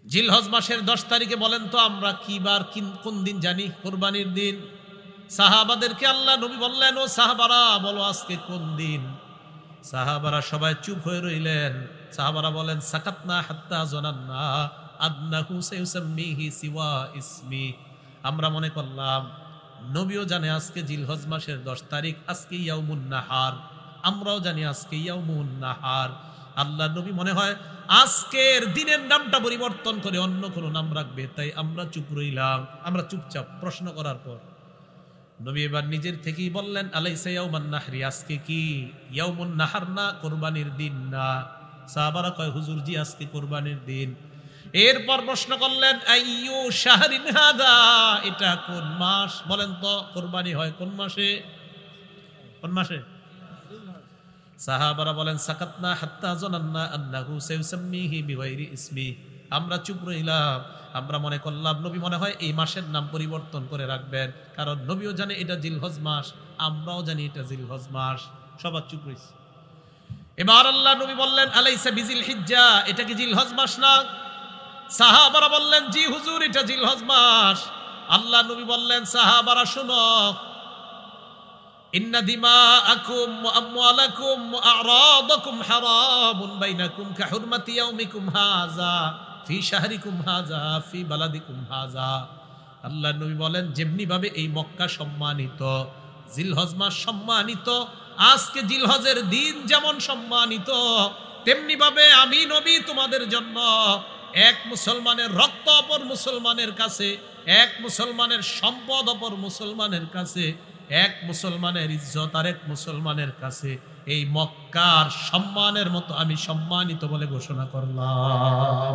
জিলহজ মাসের 10 তারিখে বলেন তো আমরা কি বার, কোন দিন জানি? কুরবানির দিন। সাহাবাদেরকে আল্লাহ নবী বললেন ও সাহাবারা বলো আজকে কোন দিন? সাহাবারা সবাই চুপ হয়ে রইলেন। সাহাবারা বলেন সাকাতনা হাত্তা জানান্না আন্নাহু সায়ুসাম্মিহি সিওয়া ইসমি, আমরা মনে করলাম নবীও জানে আজকে জিলহজ মাসের 10 তারিখ, আজকে ইয়াউমুন নাহার, আমরাও জানি আজকে ইয়াউমুন নাহার। আল্লাহ নবী মনে হয় আজকের দিনের নামটা পরিবর্তন করে অন্য কোনো নাম রাখবে, তাই আমরা চুপ রইলাম। আমরা চুপচাপ। প্রশ্ন করার পর নবী এবার নিজের থেকেই বললেন আলাইসা ইয়াউমান নাহরি, আজকে কি ইয়াউমুন নাহার না, কোরবানির দিন না? সাহাবারা কয় হুজুর জি আজকে কোরবানির দিন। এরপর প্রশ্ন করলেন আইয়ু শাহরিন হাদা, এটা কোন মাস বলেন তো? কোরবানি হয় কোন মাসে? কোন মাসে? সাহাবারা বলেন সাকাতনা হাত্তা জানান্না আন্নাহু সায়ুসাম্মিহি বিগাইরি ইসমি, আমরা চুপ রইলাম। আমরা মনে করলাম নবী মনে হয় এই মাসের নাম পরিবর্তন করে রাখবেন, কারণ নবীও জানে এটা জিলহজ মাস, আমরাও জানি এটা জিলহজ মাস। সবার চুপ রইছে। এবার আল্লাহ নবী বললেন আলাইসা বিজিল হিজ্জা, এটা কি জিলহজ মাস না? সাহাবারা বললেন জি হুজুর এটা জিলহজ মাস। আল্লাহ নবী বললেন সাহাবারা শুনো, ইন্না দিমাআকুম ওয়া আমওয়ালাকুম ওয়া আ'রাদাকুম হারামুন বাইনাকুম কাহুরমাতি ইয়াউমিকুম হাযা ফি শাহরিকুম হাযা ফি বালাদিকুম হাযা। আল্লাহ নবী বলেন যেমনি ভাবে এই মক্কা সম্মানিত, জিলহজ মাস সম্মানিত, আজকে জিলহজের দিন যেমন সম্মানিত, তেমনি ভাবে আমি নবী তোমাদের জন্য এক মুসলমানের রক্ত অপর মুসলমানের কাছে, এক মুসলমানের সম্পদ অপর মুসলমানের কাছে, এক মুসলমানের ইজ্জত আরেক মুসলমানের কাছে এই মক্কার সম্মানের মতো আমি সম্মানিত বলে ঘোষণা করলাম।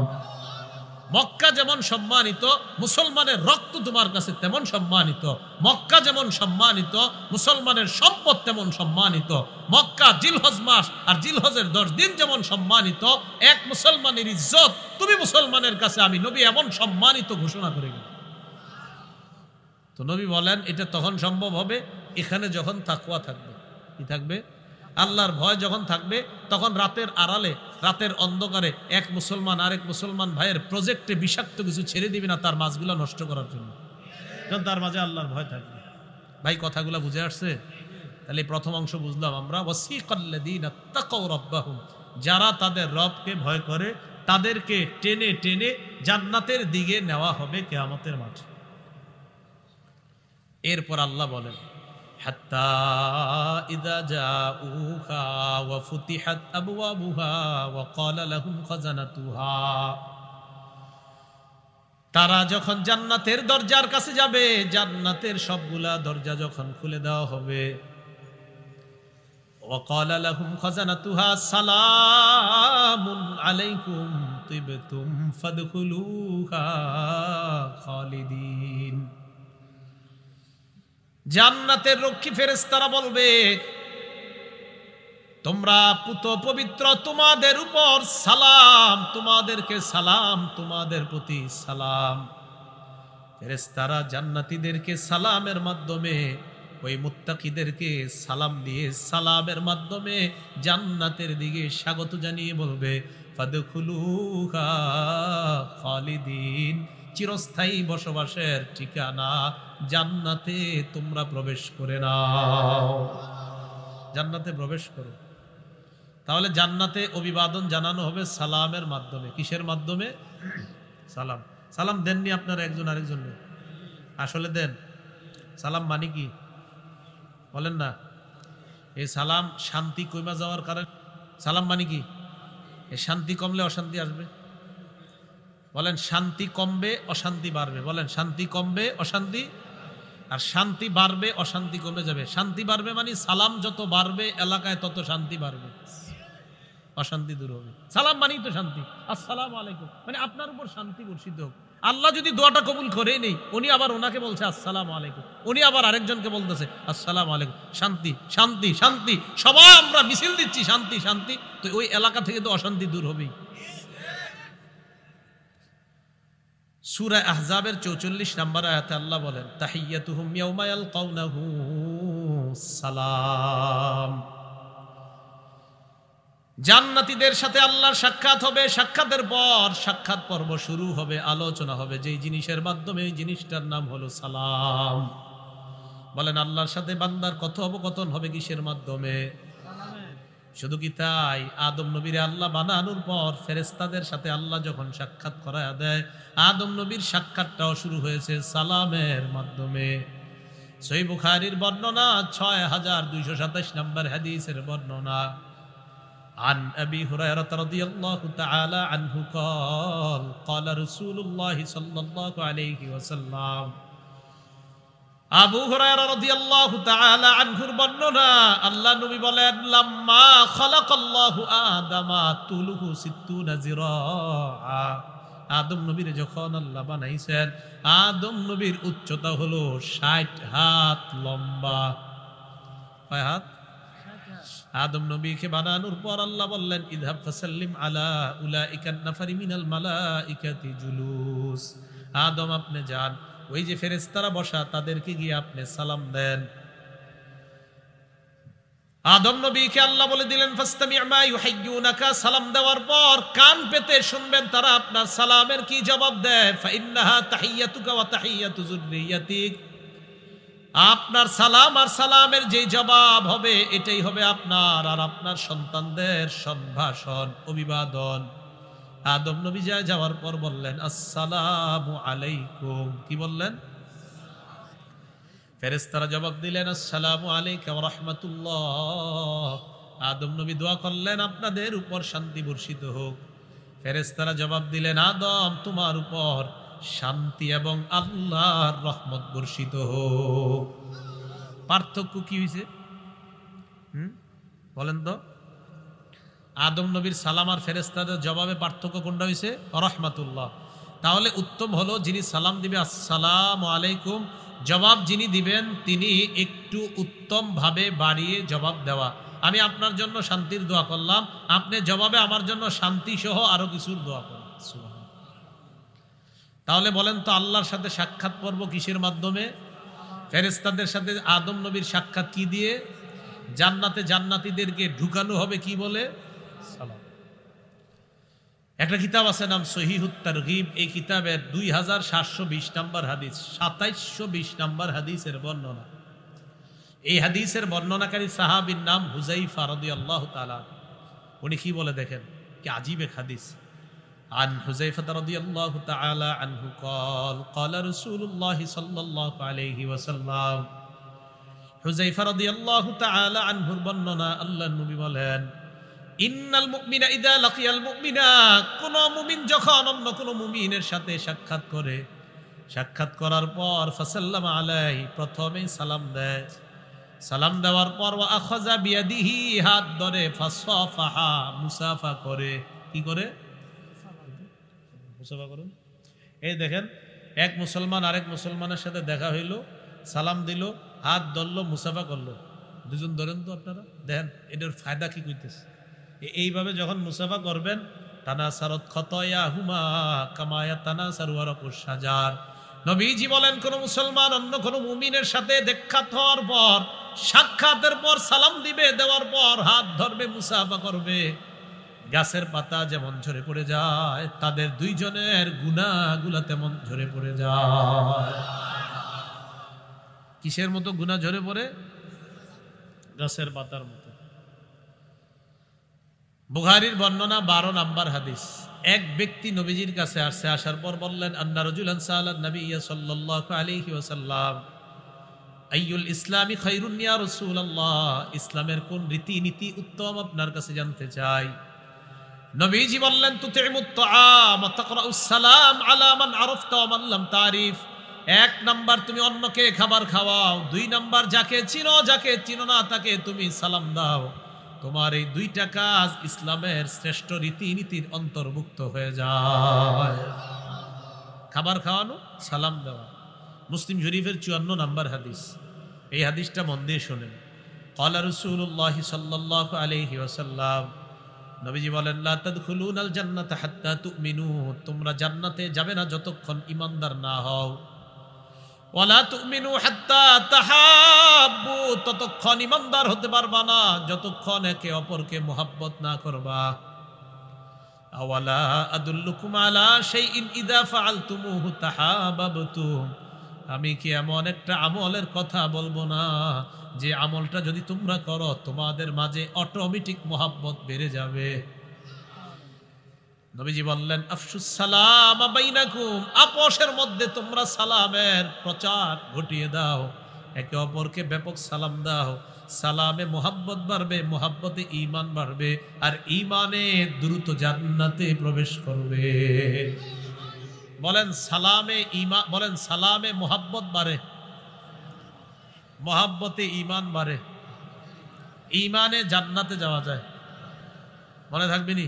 মক্কা যেমন সম্মানিত, মুসলমানের রক্ত তোমার কাছে তেমন সম্মানিত। মক্কা যেমন সম্মানিত, মুসলমানের সম্পদ তেমন সম্মানিত। মক্কা জিলহজ মাস আর জিলহজের 10 দিন যেমন সম্মানিত, এক মুসলমানের ইজ্জত তুমি মুসলমানের কাছে আমি নবী এমন সম্মানিত ঘোষণা করে গেলাম। তো নবী বলেন এটা তখন সম্ভব হবে এখানে যখন তাকওয়া থাকবে। কি থাকবে? আল্লাহর ভয় যখন থাকবে, তখন রাতের আড়ালে, রাতের অন্ধকারে এক মুসলমান আরেক মুসলমান ভাইয়ের প্রজেক্টে বিষাক্ত কিছু ছেড়ে দিবে না তার মাছগুলো নষ্ট করার জন্য, যখন তার মাঝে আল্লাহর ভয় থাকবে। ভাই কথাগুলো বুঝে আসছে? তাহলে প্রথম অংশ বুঝলাম আমরা, ওয়াসিকাল্লাযীনা তাকাউ রাব্বাহুম, যারা তাদের রবকে ভয় করে তাদেরকে টেনে টেনে জান্নাতের দিকে নেওয়া হবে কিয়ামতের মাঠে। এরপর আল্লাহ বলেন হাত্তা ইযা জাউহা ওয়া ফুতিহাত আবওয়াবুহা ওয়া ক্বালা লাহুম খাজানাতুহা, তারা যখন জান্নাতের দরজার কাছে যাবে, জান্নাতের সবগুলা দরজা যখন খুলে দেওয়া হবে, ওয়া ক্বালা লাহুম খাজানাতুহা সালামুন আলাইকুম তিবতুম ফাদখুলুহা খালিদিন। জান্নাতের রক্ষী ফেরেশতারা বলবে তোমরা পুত পবিত্র, তোমাদের উপর সালাম, তোমাদেরকে সালাম, তোমাদের প্রতি সালাম। ফেরেশতারা জান্নাতীদেরকে সালামের মাধ্যমে, ওই মুত্তাকিদেরকে সালাম দিয়ে সালামের মাধ্যমে জান্নাতের দিকে স্বাগত জানিয়ে বলবে ফাদখুলুহা খালিদিন, চিরস্থায়ী বসবাসের ঠিকানা জান্নাতে তোমরা প্রবেশ করে নাও। জান্নাতে প্রবেশ করো। তাহলে জান্নাতে অভিবাদন জানানো হবে সালামের মাধ্যমে। কিসের মাধ্যমে? সালাম। সালাম দেননি আপনারা একজন আরেকজনকে? আসলে দেন। সালাম মানে কি বলেন না? এই সালাম শান্তি কইমা যাওয়ার কারণে সালাম মানে কি? এই শান্তি কমলে অশান্তি আসবে। বলেন শান্তি কমবে অশান্তি বাড়বে। বলেন শান্তি কমবে অশান্তি, আর শান্তি বাড়বে অশান্তি কমে যাবে। শান্তি বাড়বে মানে সালাম যত বাড়বে এলাকায় তত শান্তি বাড়বে, অশান্তি দূর হবে। সালাম মানেই তো শান্তি। আসসালামু আলাইকুম মানে আপনার উপর শান্তি বর্ষিত হোক। আল্লাহ যদি দোয়াটা কবুল করেই নেই, উনি আবার ওনাকে বলছে আসসালামু আলাইকুম, উনি আবার আরেকজনকে বলতেছে আসসালামু আলাইকুম। শান্তি শান্তি শান্তি, সবাই আমরা মিছিল দিচ্ছি শান্তি শান্তি, তো ওই এলাকা থেকে তো অশান্তি দূর হবেই। সূরা আহজাবের 44 নম্বর আয়াতে আল্লাহ বলেন তাহিয়াতুহুম ইয়াউমা ইয়ালকাউনাহু সালাম। জান্নাতীদের সাথে আল্লাহর সাক্ষাৎ হবে, সাক্ষাতের পর সাক্ষাৎ পর্ব শুরু হবে, আলোচনা হবে যেই জিনিসের মাধ্যমে, এই জিনিসটার নাম হলো সালাম। বলেন আল্লাহর সাথে বান্দার কথোপকথন হবে কিসের মাধ্যমে? শুধু কি তাই, আদম নবীর আল্লাহ বানানোর পর ফেরেশতাদের সাথে আল্লাহ যখন সাক্ষাৎ করায় দেয়, আদম নবীর সাক্ষাৎটাও শুরু হয়েছে সালামের মাধ্যমে। সহিহ বুখারীর বর্ণনা ৬২২৭ নম্বর হাদিসের বর্ণনা। عن أبي هريرة رضي الله تعالى عنه قال قال رسول الله صلى الله عليه وسلم আবু হুরায়রা রাদিয়াল্লাহু তাআলা আনহুর বর্ণনা, আল্লাহ নবী বলেন লাম্মা খালাকাল্লাহু আদামা তুলুহু ৬০ জিরাআ। আদম নবীর যখন আল্লাহ বানাইছেন, আদম নবীর উচ্চতা হলো ৬০ হাত লম্বা। কয় হাত? আদম নবীকে বানানোর পর আল্লাহ বললেন ইযহাব ফাসাল্লিম আলা উলাইকান নাফারি মিনাল মালাইকাতি জুলুস। আদম আপনি যান, ওই যে ফেরেশতারা বসা তাদেরকে গিয়ে আপনি সালাম দেন। আদম নবীকে আল্লাহ বলে দিলেন ফাসতামি' মা ইউহাইয়ুনাকা, সালাম দেওয়ার পর কান পেতে শুনবেন তারা আপনার সালামের কি জবাব দেয়। ফাইন্নাহা তাহিয়াতুকা ওয়া তাহিয়াতু যুররিয়াতিক, আপনার সালাম আর সালামের যে জবাব হবে এটাই হবে আপনার আর আপনার সন্তানদের সম্ভাষণ, অভিবাদন। আদম নবী যাওয়ার পর বললেন আসসালামু আলাইকুম। কি বললেন? ফেরেশতারা জবাব দিলেন আসসালামু আলাইকা ওয়া রাহমাতুল্লাহ। আদম নবী দোয়া করলেন আপনাদের উপর শান্তি বর্ষিত হোক। ফেরেশতারা জবাব দিলেন আদম তোমার উপর শান্তি এবং আল্লাহর রহমত বর্ষিত হোক। পার্থক্য কি হয়েছে বলেন তো? আদম নবীর সালাম আর ফেরেশতাদের জবাবে পার্থক্য কোনটা হয়েছে? রহমাতুল্লাহ। তাহলে উত্তম হলো যিনি সালাম দিবে আসসালামু আলাইকুম, জবাব যিনি দিবেন তিনি একটু উত্তম ভাবে বাড়িয়ে জবাব দেওয়া। আমি আপনার জন্য শান্তির দোয়া করলাম, আপনি জবাবে আমার জন্য শান্তি সহ আরো কিছুর দোয়া করুন। তাহলে বলেন তো আল্লাহর সাথে সাক্ষাৎ পর্ব কিসের মাধ্যমে? ফেরেশতাদের সাথে আদম নবীর সাক্ষাৎ কি দিয়ে? জান্নাতে জান্নাতীদেরকে ঢুকানো হবে কি বলে? সালাম। একটা কিতাব আছে নাম সহিহুত তারগিব, এই কিতাবের 2720 নম্বর হাদিস, 2720 নম্বর হাদিসের বর্ণনা। এই হাদিসের বর্ণনাকারী সাহাবীর নাম হুযায়ফা রাদিয়াল্লাহু তাআলা। উনি কি বলে দেখেন, কি আজীব এক হাদিস। عن حذيفة رضي الله تعالى عنه قال قال رسول الله صلى الله عليه وسلم হুযায়ফা রাদিয়াল্লাহু তাআলা আনহুর বর্ণনা, আল্লাহর নবী বলেন ইন্নাল মুমিনা ইযা লাকিয়াল মুমিনা, কোন মুমিন যখন অন্য কোন মুমিনের সাথে সাক্ষাৎ করে, সাক্ষাৎ করার পর ফাসাল্লামা আলাইহি, প্রথমে সালাম দেয়, সালাম দেওয়ার পর ওয়া আখাযা বিয়াদিহি, হাত ধরে, ফাসাফাহা, মুসাফা করে। কি করে? মুসাফা করুন। এই দেখেন, এক মুসলমান আরেক মুসলমানের সাথে দেখা হইল, সালাম দিল, হাত ধরলো, মুসাফা করলো। দুজন ধরেন তো আপনারা, দেখেন এটার ফায়দা কি কইতেছে। এইভাবে যখন মুসাফা করবেন, তানাসারত খতায়াহুমা কামা ইয়াতানাসারু ওয়ারাকুশ শাজার। নবীজি বলেন কোন মুসলমান অন্য কোন মুমিনের সাথে দেখা হওয়ার পর, সাক্ষাতের পর সালাম দিবে, দেওয়ার পর হাত ধরবে, মুসাফা করবে, গাছের পাতা যেমন ঝরে পড়ে যায়, তাদের দুইজনের গুনাহগুলো তেমন ঝরে পড়ে যায়। কিসের মতো গুনাহ ঝরে পড়ে? গাছের পাতার মতো। বুখারীর বর্ণনা 12 নম্বর হাদিস। এক ব্যক্তি নবীজির কাছে আসছে, আসার পর বললেন আন্না রাজুলান সাআলান নবী সাল্লাল্লাহু আলাইহি ওয়াসাল্লাম আইয়ুল ইসলামি খায়রুন ইয়া রাসূলুল্লাহ, ইসলামের কোন রীতিনীতি উত্তম আপনার কাছে জানতে চাই। নবীজি বললেন তুতিমুত তাআম ওয়া তাকরাউস সালাম আলা মান আরাফতা ওয়া মান লাম তারিফ। এক নাম্বার তুমি অন্যকে খাবার খাওয়াও, দুই নাম্বার যাকে চিনো, যাকে চিনো না তাকে তুমি সালাম দাও। তোমার এই দুইটা কাজ ইসলামের শ্রেষ্ঠ রীতিনীতির অন্তর্ভুক্ত হয়ে যায়। খাবার খাওয়ানো, সালাম দেওয়া। মুসলিম শরীফের 54 নম্বর হাদিস। এই হাদিসটা মন দিয়ে শোনেন। ক্বালা রাসূলুল্লাহ সাল্লাল্লাহু আলাইহি ওয়াসাল্লাম, নবীজি বলেন লা তাদখুলুনাল জান্নাতা হাত্তা তুমিনু, তোমরা জান্নাতে যাবে না যতক্ষণ ঈমানদার না হও। ওয়ালা তুমিনু হাত্তা তাহাব্বু, ততক্ষণ ঈমানদার হতে পারবা না যতক্ষণ একে অপরকে মুহাব্বত না করবা। আওয়ালা আদুল্লুকুম আলা শাইইন ইযা ফাআলতুমুহু তাহাব্বাবতুম, আমি কি এমন একটা আমলের কথা বলবো না যে আমলটা যদি তোমরা করো তোমাদের মাঝে অটোমেটিক মুহাব্বত বেড়ে যাবে। নবীজি বললেন আফশুস সালাম বাইনাকুম, আপোষের মধ্যে তোমরা সালামের প্রচার ঘটিয়ে দাও, একে অপরকে ব্যাপক সালাম দাও। সালামে মুহাব্বত বাড়বে, মুহাব্বতে ঈমান বাড়বে, আর ঈমানে দ্রুত জান্নাতে প্রবেশ করবে। বলেন সালামে ঈমান, বলেন সালামে মুহাব্বত বাড়ে, মুহাব্বতে ঈমান বাড়ে, ঈমানে জান্নাতে যাওয়া যায়। মনে থাকবেনি?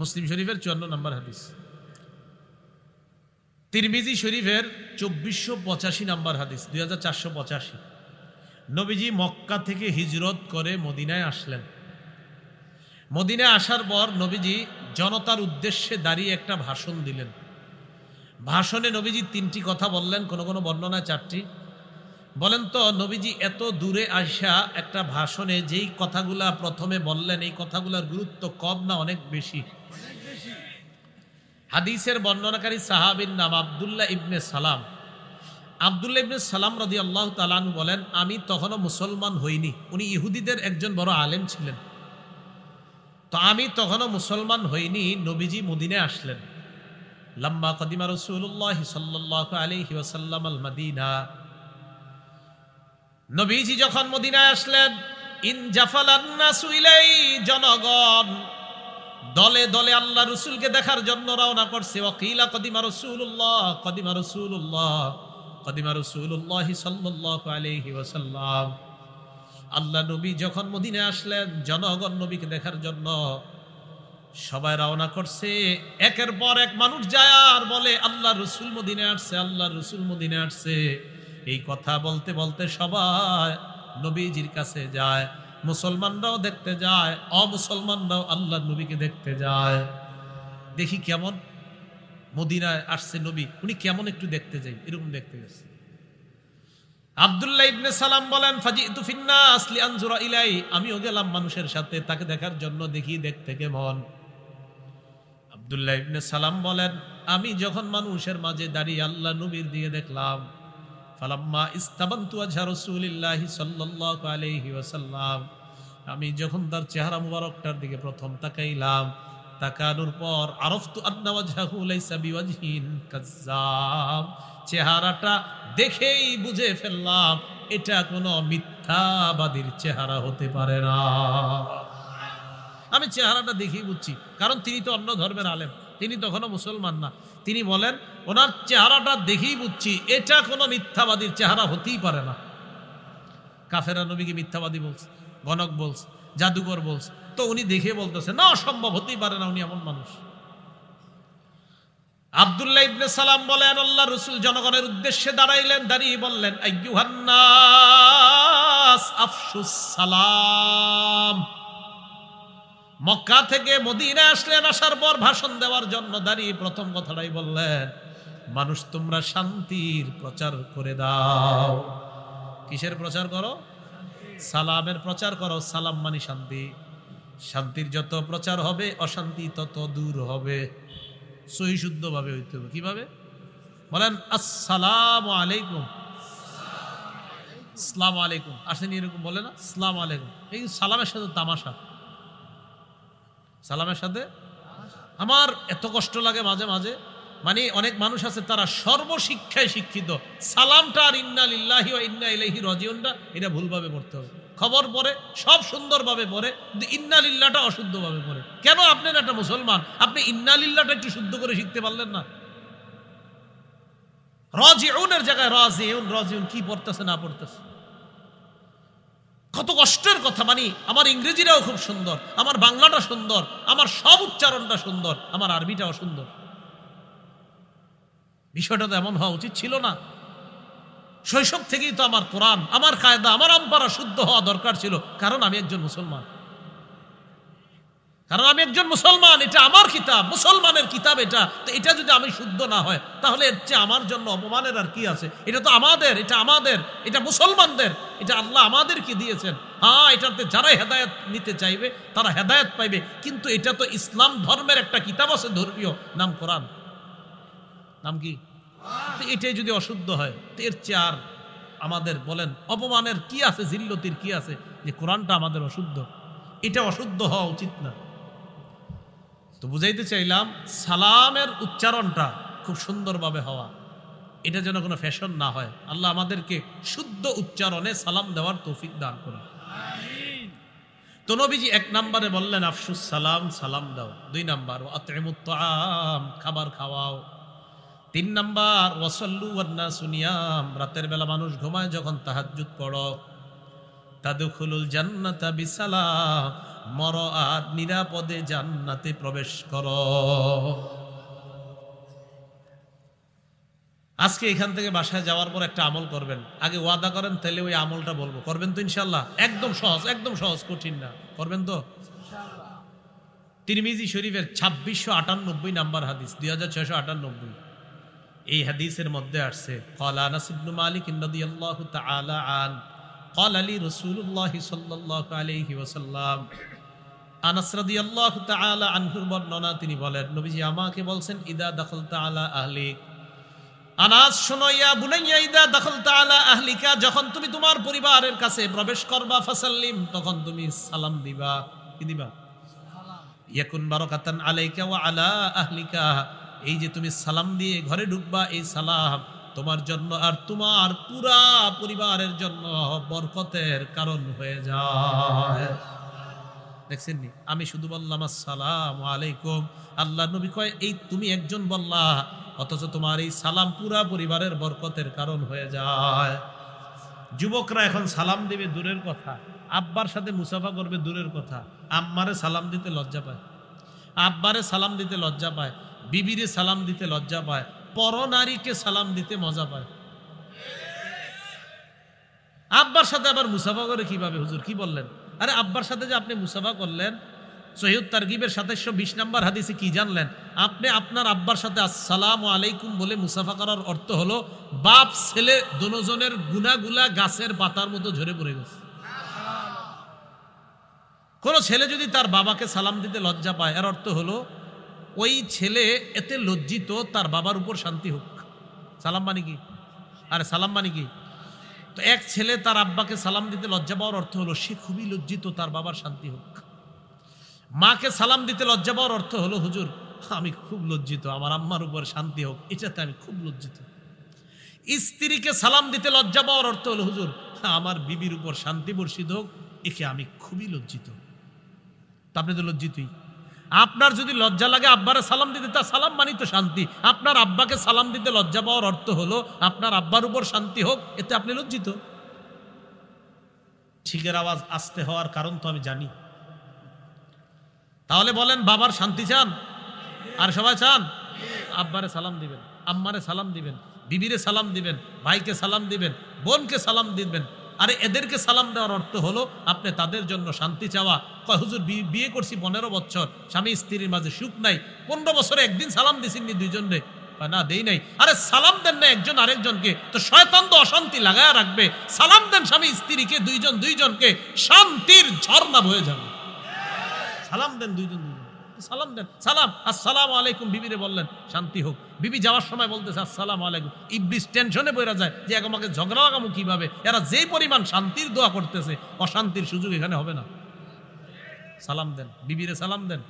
মুসলিম শরীফের 54 নম্বর হাদিস, তিরমিজি শরীফের 2485 নম্বর হাদিস, 2485। নবীজি মক্কা থেকে হিজরত করে মদিনায় আসলেন। মদিনায় আসার পর নবীজি জনতার উদ্দেশ্যে দাঁড়িয়ে একটা ভাষণ দিলেন। ভাষণে নবীজি 3টি কথা বললেন, কোন কোন বর্ণনায় 4টি। বলেন তো নবীজি এত দূরে আসা একটা ভাষণে যেই কথাগুলা প্রথমে বললেন, এই কথাগুলোর গুরুত্ব কম না অনেক বেশি? হাদিসের বর্ণনাকারী সাহাবীর নাম আব্দুল্লাহ ইবনে সালাম। আব্দুল্লাহ ইবনে সালাম রাদিয়াল্লাহু তাআলা আনহু বলেন, আমি তখনও মুসলমান হইনি। উনি ইহুদিদের একজন বড় আলেম ছিলেন। তো আমি তখনও মুসলমান হইনি, নবীজি মদিনায় আসলেন। লাম্মা কদিমা রাসূলুল্লাহ সাল্লাল্লাহু আলাইহি ওয়াসাল্লাম আল মদিনা, নবীজি যখন মদিনায় আসলেন, ইন জাফালান নাসু ইলাই, জনগণ দলে দলে আল্লাহ রাসূলকে দেখার জন্য রওনা করছে। ওয়াকিলা কদিমা রাসূলুল্লাহ, কদিমা রাসূলুল্লাহ, কদিমা রাসূলুল্লাহ সাল্লাল্লাহু আলাইহি ওয়াসাল্লাম। আল্লাহ নবী যখন মদিনায় আসলেন, জনগণ নবীকে দেখার জন্য সবাই রওনা করছে। একের পর এক মানুষ যায় আর বলে আল্লাহ রাসূল মদিনায় আসছে, আল্লাহ রাসূল মদিনায় আসছে। এই কথা বলতে বলতে সবাই নবীজির কাছে যায়। মুসলমানরাও দেখতে যায়, অমুসলমানরাও আল্লাহ নবীকে দেখতে যায়। দেখি কেমন মদিনায় আসছে নবী, উনি কেমন একটু দেখতে যাই, এরকম দেখতে গেছে। আব্দুল্লাহ ইবনে সালাম বলেন, ফাজিতু ফিন্নাস লিআনজুরা ইলাই, আমিও গেলাম মানুষের সাথে তাকে দেখার জন্য, দেখি দেখতে কেমন। আব্দুল্লাহ ইবনে সালাম বলেন, আমি যখন মানুষের মাঝে দাঁড়িয়ে আল্লাহ নবীর দিকে দেখলাম, ফালাম্মা ইস্তাবানতু ওয়াজহা রাসূলিল্লাহি সাল্লাল্লাহু আলাইহি ওয়াসাল্লাম, আমি যখন তার চেহারা মুবারকটার দিকে প্রথম তাকাইলাম, তাকানোর পর আরফতু আন্না ওয়াজহাহু লাইসা বিওয়াজহিন কাজ্জাব, চেহারাটা দেখেই বুঝে ফেললাম এটা কোনো মিথ্যাবাদীর চেহারা হতে পারে না। আমি চেহারাটা দেখেই বুঝছি, কারণ তিনি তো অন্য ধর্মের আলেম, তিনি তখনও মুসলমান না। তিনি বলেন ওনার চেহারাটা দেখেই বুঝছি এটা কোনো মিথ্যাবাদীর চেহারা হতেই পারে না। কাফেরা নবীকে মিথ্যাবাদী বলছে, গণক বলছে, জাদুকর বলছে, তো উনি দেখে বলতেছে না, অসম্ভব, হতেই পারে না, উনি এমন মানুষ। আব্দুল্লাহ ইবনে সালাম বলেন, আল্লাহ রাসূল জনগণের উদ্দেশ্যে দাঁড়াইলেন, দাঁড়িয়ে বললেন, আইয়ুহান নাস আফশুস সালাম। মক্কা থেকে মদিনায় আসলেন, আসার পর ভাষণ দেওয়ার জন্য দাঁড়িয়ে প্রথম কথাটাই বললেন, মানুষ তোমরা শান্তির প্রচার করে দাও। কিসের প্রচার করো? সালামের প্রচার করো। সালাম মানে শান্তি। শান্তির যত প্রচার হবে অশান্তি তত দূর হবে। সহি শুদ্ধ ভাবে হইতে হবে। কিভাবে বলেন? আসসালামু আলাইকুম, আসসালামু আলাইকুম। আসেনি এরকম বলে না? আসসালামু আলাইকুম। এই সালামের সাথে তামাশা, সালামের সাথে আমার এত কষ্ট লাগে মাঝে মাঝে। মানে অনেক মানুষ আছে তারা সর্বশিক্ষায় শিক্ষিত, সালামটা আর ইন্না লিল্লাহি ওয়া ইন্না ইলাইহি রাজিউনটা এটা ভুলভাবে পড়তে হবে। খবর পড়ে সব সুন্দরভাবে পড়ে, কিন্তু ইন্না লিল্লাহটা অশুদ্ধভাবে পড়ে। কেন? আপনি একটা মুসলমান, আপনি ইন্না লিল্লাহটা একটু শুদ্ধ করে শিখতে পারলেন না? রাজিউনের জায়গায় রাজিউন, রাজিউন কি পড়তেছে না পড়তেছে, কত কষ্টের কথা। মানে আমার ইংরেজিটাও খুব সুন্দর, আমার বাংলাটা সুন্দর, আমার সব উচ্চারণটা সুন্দর, আমার আরবিটাও সুন্দর। বিষয়টা তো এমন হওয়া উচিত ছিল না। শৈশব থেকেই তো আমার কোরআন, আমার কায়দা, আমার আমপারা শুদ্ধ হওয়া দরকার ছিল, কারণ আমি একজন মুসলমান। কারণ আমি একজন মুসলমান, এটা আমার কিতাব, মুসলমানের কিতাব এটা। তো এটা যদি আমি শুদ্ধ না হয়, তাহলে এর চেয়ে আমার জন্য অপমানের আর কি আছে? এটা তো আমাদের, এটা আমাদের, এটা মুসলমানদের, এটা আল্লাহ আমাদেরকে দিয়েছেন। হ্যাঁ, এটাতে যারা হেদায়েত নিতে চাইবে তারা হেদায়েত পাইবে, কিন্তু এটা তো ইসলাম ধর্মের একটা কিতাব আছে, ধর্মীয়, নাম কোরআন। নাম কি? এটাই যদি অশুদ্ধ হয়, তো এর চেয়ে আর আমাদের বলেন অপমানের কি আছে, জিল্লতির কি আছে যে কোরআনটা আমাদের অশুদ্ধ? এটা অশুদ্ধ হওয়া উচিত না। তো বুঝাইতে চাইলাম, সালামের উচ্চারণটা খুব সুন্দরভাবে হওয়া, এটা যেন কোনো ফ্যাশন না হয়। আল্লাহ আমাদেরকে শুদ্ধ উচ্চারণে সালাম দেওয়ার তৌফিক দান করুন। তো নবীজি 1 নম্বরে বললেন আফসুস সালাম, সালাম দাও। 2 নম্বর আতইমুত তাআম, খাবার খাওয়াও। 3 নম্বর ওয়াসাল্লু ওয়ান নাসু নিয়াম, রাতের বেলা মানুষ ঘুমায় যখন তাহাজ্জুদ পড়ো। তাদখুলুল জান্নাতা বিসালাম, মরো আর নিরাপদে জান্নাতে প্রবেশ করো। আজকে এখান থেকে বাসায় যাওয়ার পর একটা আমল করবেন, আগে ওয়াদা করেন, তাহলে ওই আমলটা বলবো। করবেন তো ইনশাআল্লাহ? একদম সহজ, একদম সহজ, কঠিন না। করবেন তো ইনশাআল্লাহ? তিরমিজি শরীফের 2698 নাম্বার হাদিস, 2698। এই হাদিসের মধ্যে আসছে, ক্বালা আনাস ইবনে মালিক রাদিয়াল্লাহু তাআলা আন ক্বালা লি রাসূলুল্লাহ সাল্লাল্লাহু আলাইহি ওয়াসাল্লাম। আনাস রাদিয়াল্লাহু তাআলা আনহুর বর্ণনা, তিনি বলেন নবীজি আমাকে বলছেন, ইদা দাখালতা আলা আহলিক, আনাস শোনো, ইয়া বুনাইয়া ইদা দাখালতা আলা আহলিকা, যখন তুমি তোমার পরিবারের কাছে প্রবেশ করবা, ফাসাল্লিম, তখন তুমি সালাম দিবা। কি দিবা? সালাম। ইয়াকুন বারাকাতান আলাইকা ওয়া আলা আহলিকা, এই যে তুমি সালাম দিয়ে ঘরে ঢুকবা, এই সালাম তোমার জন্য আর তোমার পুরা পরিবারের জন্য বরকতের কারণ হয়ে যায়। দেখছেন নি? আমি শুধু বললাম আসসালামু আলাইকুম, আল্লাহ নবী কয় এই তুমি একজন বললা, অথচ তোমার এই সালাম পুরা পরিবারের বরকতের কারণ হয়ে যায়। যুবকরা এখন সালাম দিবে দূরের কথা, আব্বার সাথে মুসাফা করবে দূরের কথা, আম্মারে সালাম দিতে লজ্জা পায়, আব্বারে সালাম দিতে লজ্জা পায়, বিবিরে সালাম দিতে লজ্জা পায়, পরনারীকে সালাম দিতে মজা পায়। আব্বার সাথে আবার মুসাফা করে কিভাবে? হুজুর কি বললেন? আরে আব্বার সাথে যে আপনি মুসাফা করলেন, সহিহ তারগিবের 2720 নম্বর হাদিসে কি জানলেন? আপনি আপনার আব্বার সাথে আসসালামু আলাইকুম বলে মুসাফা করার অর্থ হলো বাপ ছেলে দুজনের গুনাহগুলা গাছের পাতার মতো ঝরে পড়ে গেছে। কোন ছেলে যদি তার বাবাকে সালাম দিতে লজ্জা পায়, এর অর্থ হলো ওই ছেলে এতে লজ্জিত, তার বাবার উপর শান্তি হোক। সালাম মানে কি? আরে সালাম মানে কি? তো এক ছেলে তার আব্বাকে সালাম দিতে লজ্জা পাওয়ার অর্থ হলো সে খুবই লজ্জিত, তার বাবার শান্তি হোক। মাকে সালাম দিতে লজ্জা পাওয়ার অর্থ হলো হুজুর আমি খুব লজ্জিত, আমার আম্মার উপর শান্তি হোক, এটাতে আমি খুব লজ্জিত। স্ত্রীকে সালাম দিতে লজ্জা পাওয়ার অর্থ হলো হুজুর আমার বিবির উপর শান্তি বর্ষিত হোক, একে আমি খুবই লজ্জিত। তা আপনি তো লজ্জিতই। আপনার যদি লজ্জা লাগে আব্বারে সালাম দিতে, তা সালাম মানি তো শান্তি। আপনার আব্বাকে সালাম দিতে লজ্জা পাওয়ার অর্থ হলো আপনার আব্বার উপর শান্তি হোক, এতে আপনি লজ্জিত। ঠিকের আওয়াজ আস্তে হওয়ার কারণ তো আমি জানি। তাহলে বলেন বাবার শান্তি চান? আর সবাই চান? আব্বারে সালাম দিবেন, আম্মারে সালাম দিবেন, বিবিরে সালাম দিবেন, ভাইকে সালাম দিবেন, বোনকে সালাম দিবেন। আরে এদেরকে সালাম দেওয়ার অর্থ হলো আপনি তাদের জন্য শান্তি চাওয়া। কয় হুজুর বিয়ে করছি 15 বছর, স্বামী স্ত্রীর মাঝে সুখ নাই, 15 বছরে একদিন সালাম দিছিনি দুইজনে? না দেই নাই। আরে সালাম দেন না একজন আরেকজনকে, তো শয়তান তো অশান্তি লাগায় রাখবে। সালাম দেন স্বামী স্ত্রীকে, দুইজনকে, শান্তির ঝর্ণা বয়ে যাবে। সালাম দেন দুইজন, সালাম দেন, সালাম আসসালামু আলাইকুম, বিবিরে বললেন শান্তি হোক। বিবি যাওয়ার সময় বলতেছে আসসালামু আলাইকুম। ইবলিস টেনশনে পড়ে যায় যে আমাকে ঝগড়া লাগামু কিভাবে। এরা যেই পরিমাণ শান্তির দোয়া করতেছে, অশান্তির সুযোগ এখানে হবে না। সালাম দেন, বিবিরে সালাম দেন।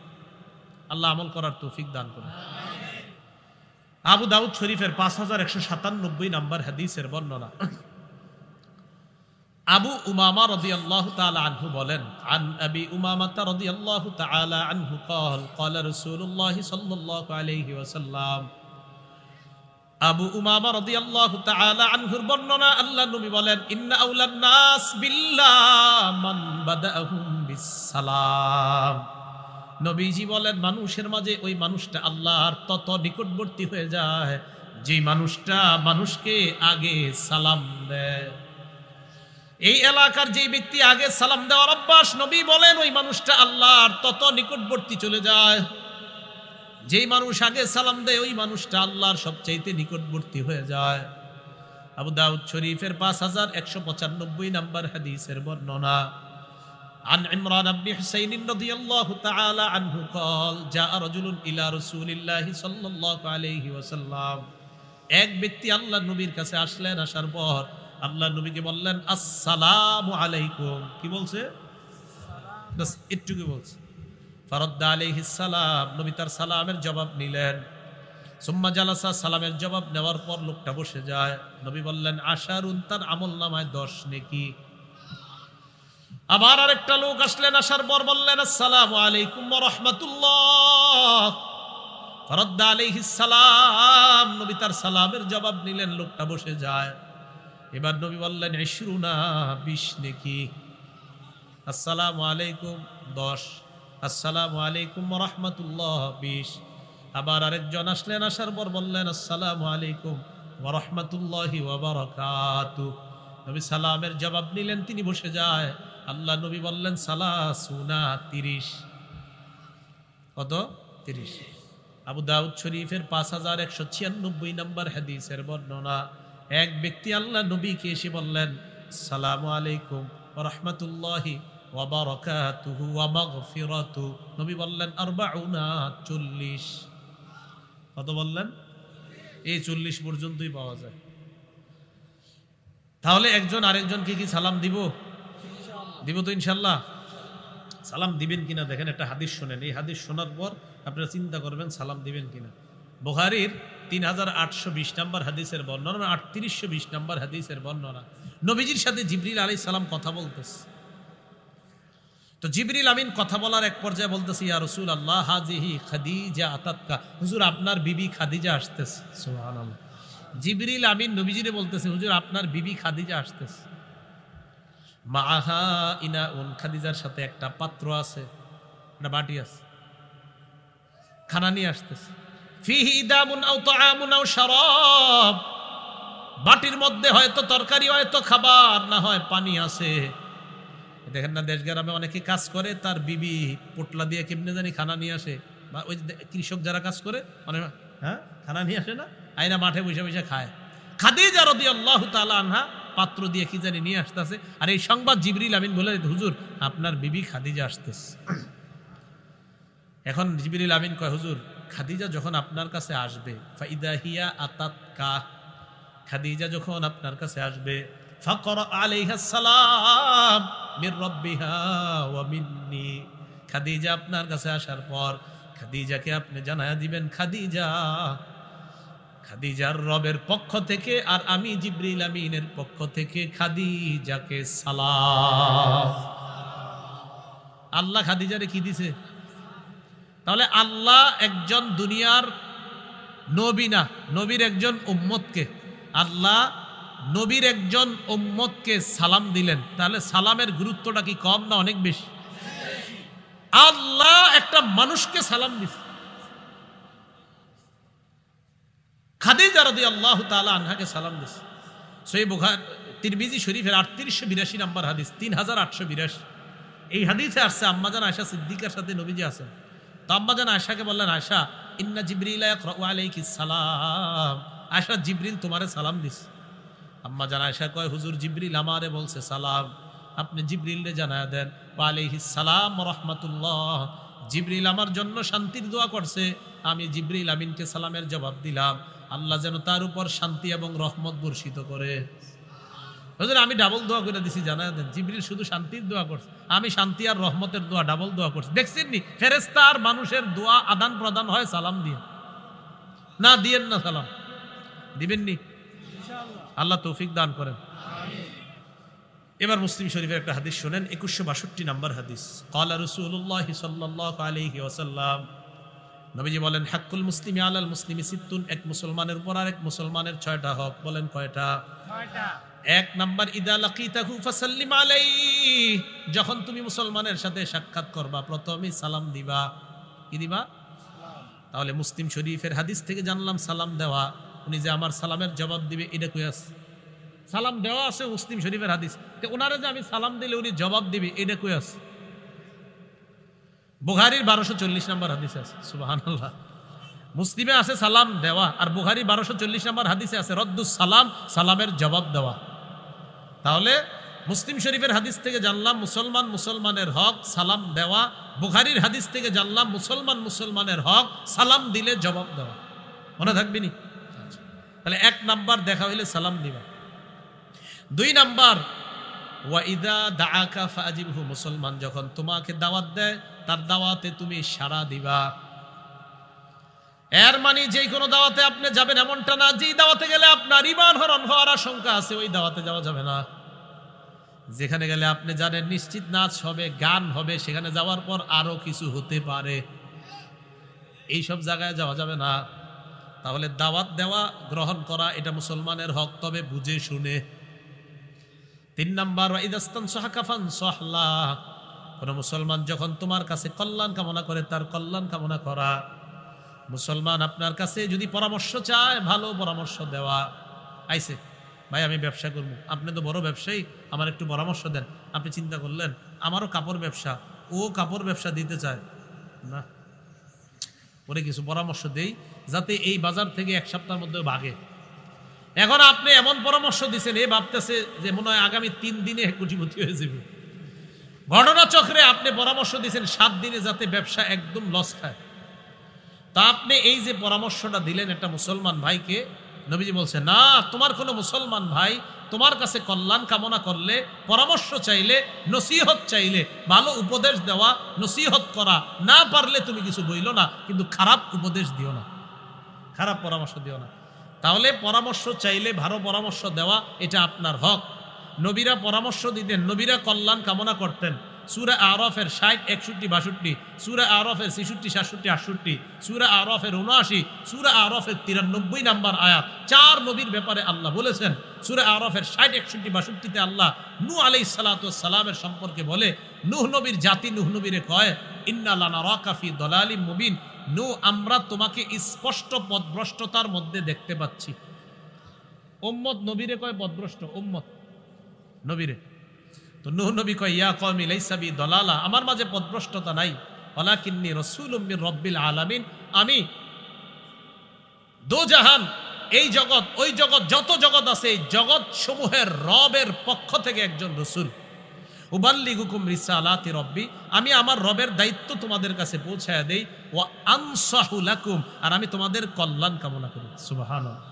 আল্লাহ আমল করার তৌফিক দান করুন। আবু দাউদ শরীফের 5197 নাম্বার হাদিসের বর্ণনা, আবু উমামা রাদিয়াল্লাহু তাআলা আনহু বলেন, আন আবি উমামা রাদিয়াল্লাহু তাআলা আনহু قال قال رسول الله صلى الله عليه وسلم। আবু উমামা রাদিয়াল্লাহু তাআলা আনহুর বর্ণনা, আল্লাহ নবী বলেন, ইন্না আউলান নাস বিল্লাহ মান বাদাহুম বিসসালাম। নবীজি বলেন মানুষের মাঝে ওই মানুষটা আল্লাহর তত নিকটবর্তী হয়ে যায় যে মানুষটা মানুষকে আগে সালাম দেয়। এই এলাকার যে ব্যক্তি আগে সালাম দেওয়ার অভ্যাস, নবী বলেন ওই মানুষটা আল্লাহর তত নিকটবর্তী চলে যায়। যেই মানুষ আগে সালাম দেয় ওই মানুষটা আল্লাহর সবচাইতে নিকটবর্তী হয়ে যায়। আবু দাউদ শরীফের 5195 নম্বর হাদিসের বর্ণনা। عن عمران بن حسين رضي الله تعالى عنه قال جاء رجل إلى رسول الله صلى الله عليه وسلم। এক ব্যক্তি আল্লাহর নবীর কাছে আসলেন, আসার পর আল্লাহর নবীকে বললেন আসসালামু আলাইকুম। কি বলছে? বাস একটুকু বলছে। ফারাদ্দা আলাইহিস সালাম, নবী তার সালামের জবাব নিলেন। সুম্মা জালাসা, সালামের জবাব নেওয়ার পর লোকটা বসে যায়। নবী বললেন আশারুন, তার আমলনামায় 10 নেকি। আবার আরেকটা লোক আসলেন, আসার পর বললেন আসসালামু আলাইকুম ওয়া রাহমাতুল্লাহ। ফারাদ্দা আলাইহিস সালাম, নবী তার সালামের জবাব নিলেন, লোকটা বসে যায়। এবার নবী বললেন 20 নেকি। আসসালামু আলাইকুম 10, আসসালামু আলাইকুম ওয়া রাহমাতুল্লাহ 20। আবার আরেকজন আসলেন, আসার পর বললেন আসসালামু আলাইকুম ওয়া রাহমাতুল্লাহি ওয়া বারাকাতুহু। নবী সালামের জবাব নিলেন, তিনি বসে যায়। আল্লাহ নবী বললেন সালাসুনা 30। কত? 30। আবু দাউদ শরীফের 5196 নম্বর হাদিসের বর্ণনা। এক ব্যক্তি আল্লাহ নবীকে এসে বললেন আসসালামু আলাইকুম ওয়া রাহমাতুল্লাহি ওয়া বারাকাতুহু ওয়া মাগফিরাতুহু। নবী বললেন 40। কত বললেন? এই 40 পর্যন্তই পাওয়া যায়। তাহলে একজন আরেকজনকে কি সালাম দিব? দিব তো ইনশাল্লাহ। সালাম দিবেন কিনা দেখেন, একটা হাদিস শোনেন। এই হাদিস শোনার পর আপনারা চিন্তা করবেন সালাম দিবেন কিনা। বুখারীর 3820 নম্বর হাদিসের বর্ণনা, 3820 নম্বর হাদিসের বর্ণনা। নবীজির সাথে জিবরিল আলাইহিস সালাম কথা বলতেছে। তো জিবরিল আমিন কথা বলার এক পর্যায়ে বলতেছে ইয়া রাসূলুল্লাহ হাযিহি খাদিজা আতাতকা, হুজুর আপনার বিবি খাদিজা আসতেছে। সুবহানাল্লাহ। জিবরিল আমিন নবীজিরে বলতেছে হুজুর আপনার বিবি খাদিজা আসতেছে। মাআহা ইনাউন, খাদিজার সাথে একটা পাত্র আছে, একটা বাটি আছে, খানা নিয়ে আসতেছে। ফিহি ইদামুন আও তাআমুন আও শারাব, বাটির মধ্যে হয়তো তরকারি, হয়তো খাবার, না হয় পানি আছে। দেখেন না দেশ গ্রামে অনেকে কাজ করে, তার বিবি পোটলা দিয়ে কেমনে জানি খানা নিয়ে আসে, বা ওই কৃষক যারা কাজ করে মানে খানা নিয়ে আসে না, আইনা মাঠে বসে বসে খায়। খাদিজা রাদিয়াল্লাহু তাআলা আনহা পাত্র দিয়ে কি জানি নিয়ে আসতেছে, আর এই সংবাদ জিবরিল আমিন বলে হুজুর আপনার বিবি খাদিজা আসতেছে। এখন জিবরিল আমিন কয় হুজুর খাদিজা যখন আপনার কাছে আসবে, ফাইদা হিয়া আতাতকা, খাদিজা যখন আপনার কাছে আসবে, ফাকরা আলাইহাস সালাম মির রাব্বিহা ওয়া মিন্নি, খাদিজা আপনার কাছে আসার পর খাদিজাকে আপনি জানায়া দিবেন খাদিজার রবের পক্ষ থেকে আর আমি জিবরিল আমিনের পক্ষ থেকে খাদিজাকে সালাম। আল্লাহ খাদিজারে কি দিছে? তাহলে আল্লাহ একজন দুনিয়ার নবী না, নবীর একজন উম্মতকে, আল্লাহ নবীর একজন উম্মতকে সালাম দিলেন। তাহলে সালামের গুরুত্বটা কি কম না অনেক বেশি? আল্লাহ একটা মানুষকে সালাম দিছে। খাদিজা রাদিয়াল্লাহু তাআলা আনহাকে সালাম দিছে। সহিহ বুখারী তিরমিজি শরীফের 3882 নম্বর হাদিস, 3882। এই হাদিসে আসছে আম্মাজান আয়েশা সিদ্দিকার সাথে নবীজি আছেন। তো আম্মাজান আয়েশাকে বললেন আয়েশা ইন্না জিবরিল ইয়াকরাউ আলাইকিস সালাম, আয়েশা জিবরিল তোমারে সালাম দিছে। আম্মাজান আয়েশা কয় হুজুর জিবরিল আমারে বলছে সালাম, আপনি জিবরিলরে জানায়া দেন ওয়া আলাইহিস সালাম ওয়া রাহমাতুল্লাহ, জিবরিল আমার জন্য শান্তির দোয়া করছে, আমি জিবরিল আমিনকে সালামের জবাব দিলাম, আল্লাহ যেন তার উপর শান্তি এবং রহমত বর্ষিত করে। হুজুর আমি ডাবল দোয়া করে দিছি, জানায়া দেন। জিবরিল শুধু শান্তির দোয়া করছে, আমি শান্তি আর রহমতের দোয়া ডাবল দোয়া করছি। দেখছেন নি ফেরেশতা আর মানুষের দোয়া আদান প্রদান হয় সালাম দিয়ে। না দিয়েন না সালাম, দিবেন নি ইনশাআল্লাহ, আল্লাহ তৌফিক দান করেন। এবার মুসলিম শরীফের একটা হাদিস শুনেন, 2162 নম্বর হাদিস। ক্বালা রাসূলুল্লাহ সাল্লাল্লাহু আলাইহি ওয়াসাল্লাম, নবীজি বলেন হাক্কুল মুসলিমি আলাল মুসলিমি সিত্তুন, এক মুসলমানের উপর আরেক মুসলমানের 6টা হক। বলেন কয়টা? 6টা। 1 নাম্বার ইদা লাকিতাহু ফাসাল্লিম আলাইহি, যখন তুমি মুসলমানের সাথে সাক্ষাৎ করবা প্রথমেই সালাম দিবা। কি দিবা? সালাম। তাহলে মুসলিম শরীফের হাদিস থেকে জানলাম সালাম দেওয়া, উনি যে আমার সালামের জবাব দিবে এটা কই আছে? সালাম দেওয়া আছে মুসলিম শরীফের হাদিস। ওনারা যে আমি সালাম দিলে উনি জবাব দিবে, এটা কই আছে? বুখারীর 1240 নম্বর হাদিসে আছে। সুবহানাল্লাহ। মুসলিমে আছে সালাম দেওয়া, আর বুখারী 1240 নম্বর হাদিসে আছে রদ্দুস সালাম, সালামের জবাব দেওয়া। তাহলে মুসলিম শরীফের হাদিস থেকে জানলাম মুসলমান মুসলমানের হক সালাম দেওয়া, বুখারীর হাদিস থেকে জানলাম মুসলমান মুসলমানের হক সালাম দিলে জবাব দেওয়া। মনে থাকবে নি? তাহলে 1 নাম্বার দেখা হইলে সালাম দিবা। 2 নাম্বার ওয়াইদা দাআকা ফাজিবহু, মুসলমান যখন তোমাকে দাওয়াত দেয় তার দাওয়াতে তুমি সাড়া দিবা। এর মানে যেই কোনো দাওয়াতে আপনি যাবেন এমনটা না, যেই দাওয়াতে গেলে আপনার ঈমান হরণ হওয়ার আশঙ্কা আছে ওই দাওয়াতে যাওয়া যাবে না। যেখানে গেলে আপনি জানেন নিশ্চিত নাচ হবে, গান হবে, সেখানে যাওয়ার পর আরো কিছু হতে পারে, এই সব জায়গায় যাওয়া যাবে না। তাহলে দাওয়াত দেওয়া গ্রহণ করা এটা মুসলমানের হক, তবে বুঝে শুনে। 3 নাম্বার কোন মুসলমান যখন তোমার কাছে কল্যাণ কামনা করে তার কল্যাণ কামনা করা। মুসলমান আপনার কাছে যদি পরামর্শ চায় ভালো পরামর্শ দেওয়া। আইছে ভাই আমি ব্যবসা করবো, আপনি তো বড় ব্যবসায়ী, আমার একটু পরামর্শ দেন। আপনি চিন্তা করলেন আমারও কাপড় ব্যবসা, ও কাপড় ব্যবসা দিতে চায় না, ওরে কিছু পরামর্শ দেই যাতে এই বাজার থেকে 1 সপ্তাহের মধ্যে ভাগে। এখন আপনি এমন পরামর্শ দিচ্ছেন এ ভাবতেছে যে মনে হয় আগামী 3 দিনে কোটিপতি হয়ে যাবে। ঘটনা চক্রে আপনি পরামর্শ দিচ্ছেন 7 দিনে যাতে ব্যবসা একদম লস খায়। তা আপনি এই যে পরামর্শটা দিলেন একটা মুসলমান ভাইকে, নবীজি বলছে না, তোমার কোনো মুসলমান ভাই তোমার কাছে কল্যাণ কামনা করলে, পরামর্শ চাইলে, নসিহত চাইলে, ভালো উপদেশ দেওয়া, নসিহত করা, না পারলে তুমি কিছু বইলো না, কিন্তু খারাপ উপদেশ দিও না, খারাপ পরামর্শ দিও না। তাহলে পরামর্শ চাইলে ভালো পরামর্শ দেওয়া এটা আপনার হক। নবীরা পরামর্শ দিতেন, নবীরা কল্যাণ কামনা করতেন। সূরা আরাফের 60, 61, 62, সূরা আরাফের 66, 67, 68, সূরা আরাফের 79, সূরা আরাফের 93 নাম্বার আয়াত 4 নবীর ব্যাপারে আল্লাহ বলেছেন। সূরা আরাফের 60, 61, 62 আল্লাহ নূহ আলাইহিস সালাতু ওয়াস সালামের সম্পর্কে বলে, নূহ নবীর জাতি নূহ নবীরে কয় ইন্না লানারাকা ফি দালালিম মুবিন, নূহ আমরা তোমাকে স্পষ্ট পথভ্রষ্টতার মধ্যে দেখতে পাচ্ছি। উম্মত নবীরে কয় পথভ্রষ্ট, উম্মত নবীরে। তো নূহ নবী কয় ইয়া কওমি লাইসা বি দালালা, আমার মাঝে পথভ্রষ্টতা নাই, ওয়ালাকিন্নী রাসূলুম মির রাব্বিল আলামিন, আমি দো জাহান, এই জগৎ ওই জগৎ যত জগৎ আছে এই জগৎ সমূহের রবের পক্ষ থেকে একজন রাসূল। উবাল্লিগুকুম রিসালাতি রব্বি, আমি আমার রবের দায়িত্ব তোমাদের কাছে পৌঁছায়া দেই। ওয়া আনসাহু লাকুম, আর আমি তোমাদের কল্যাণ কামনা করি। সুবহানাল্লাহ।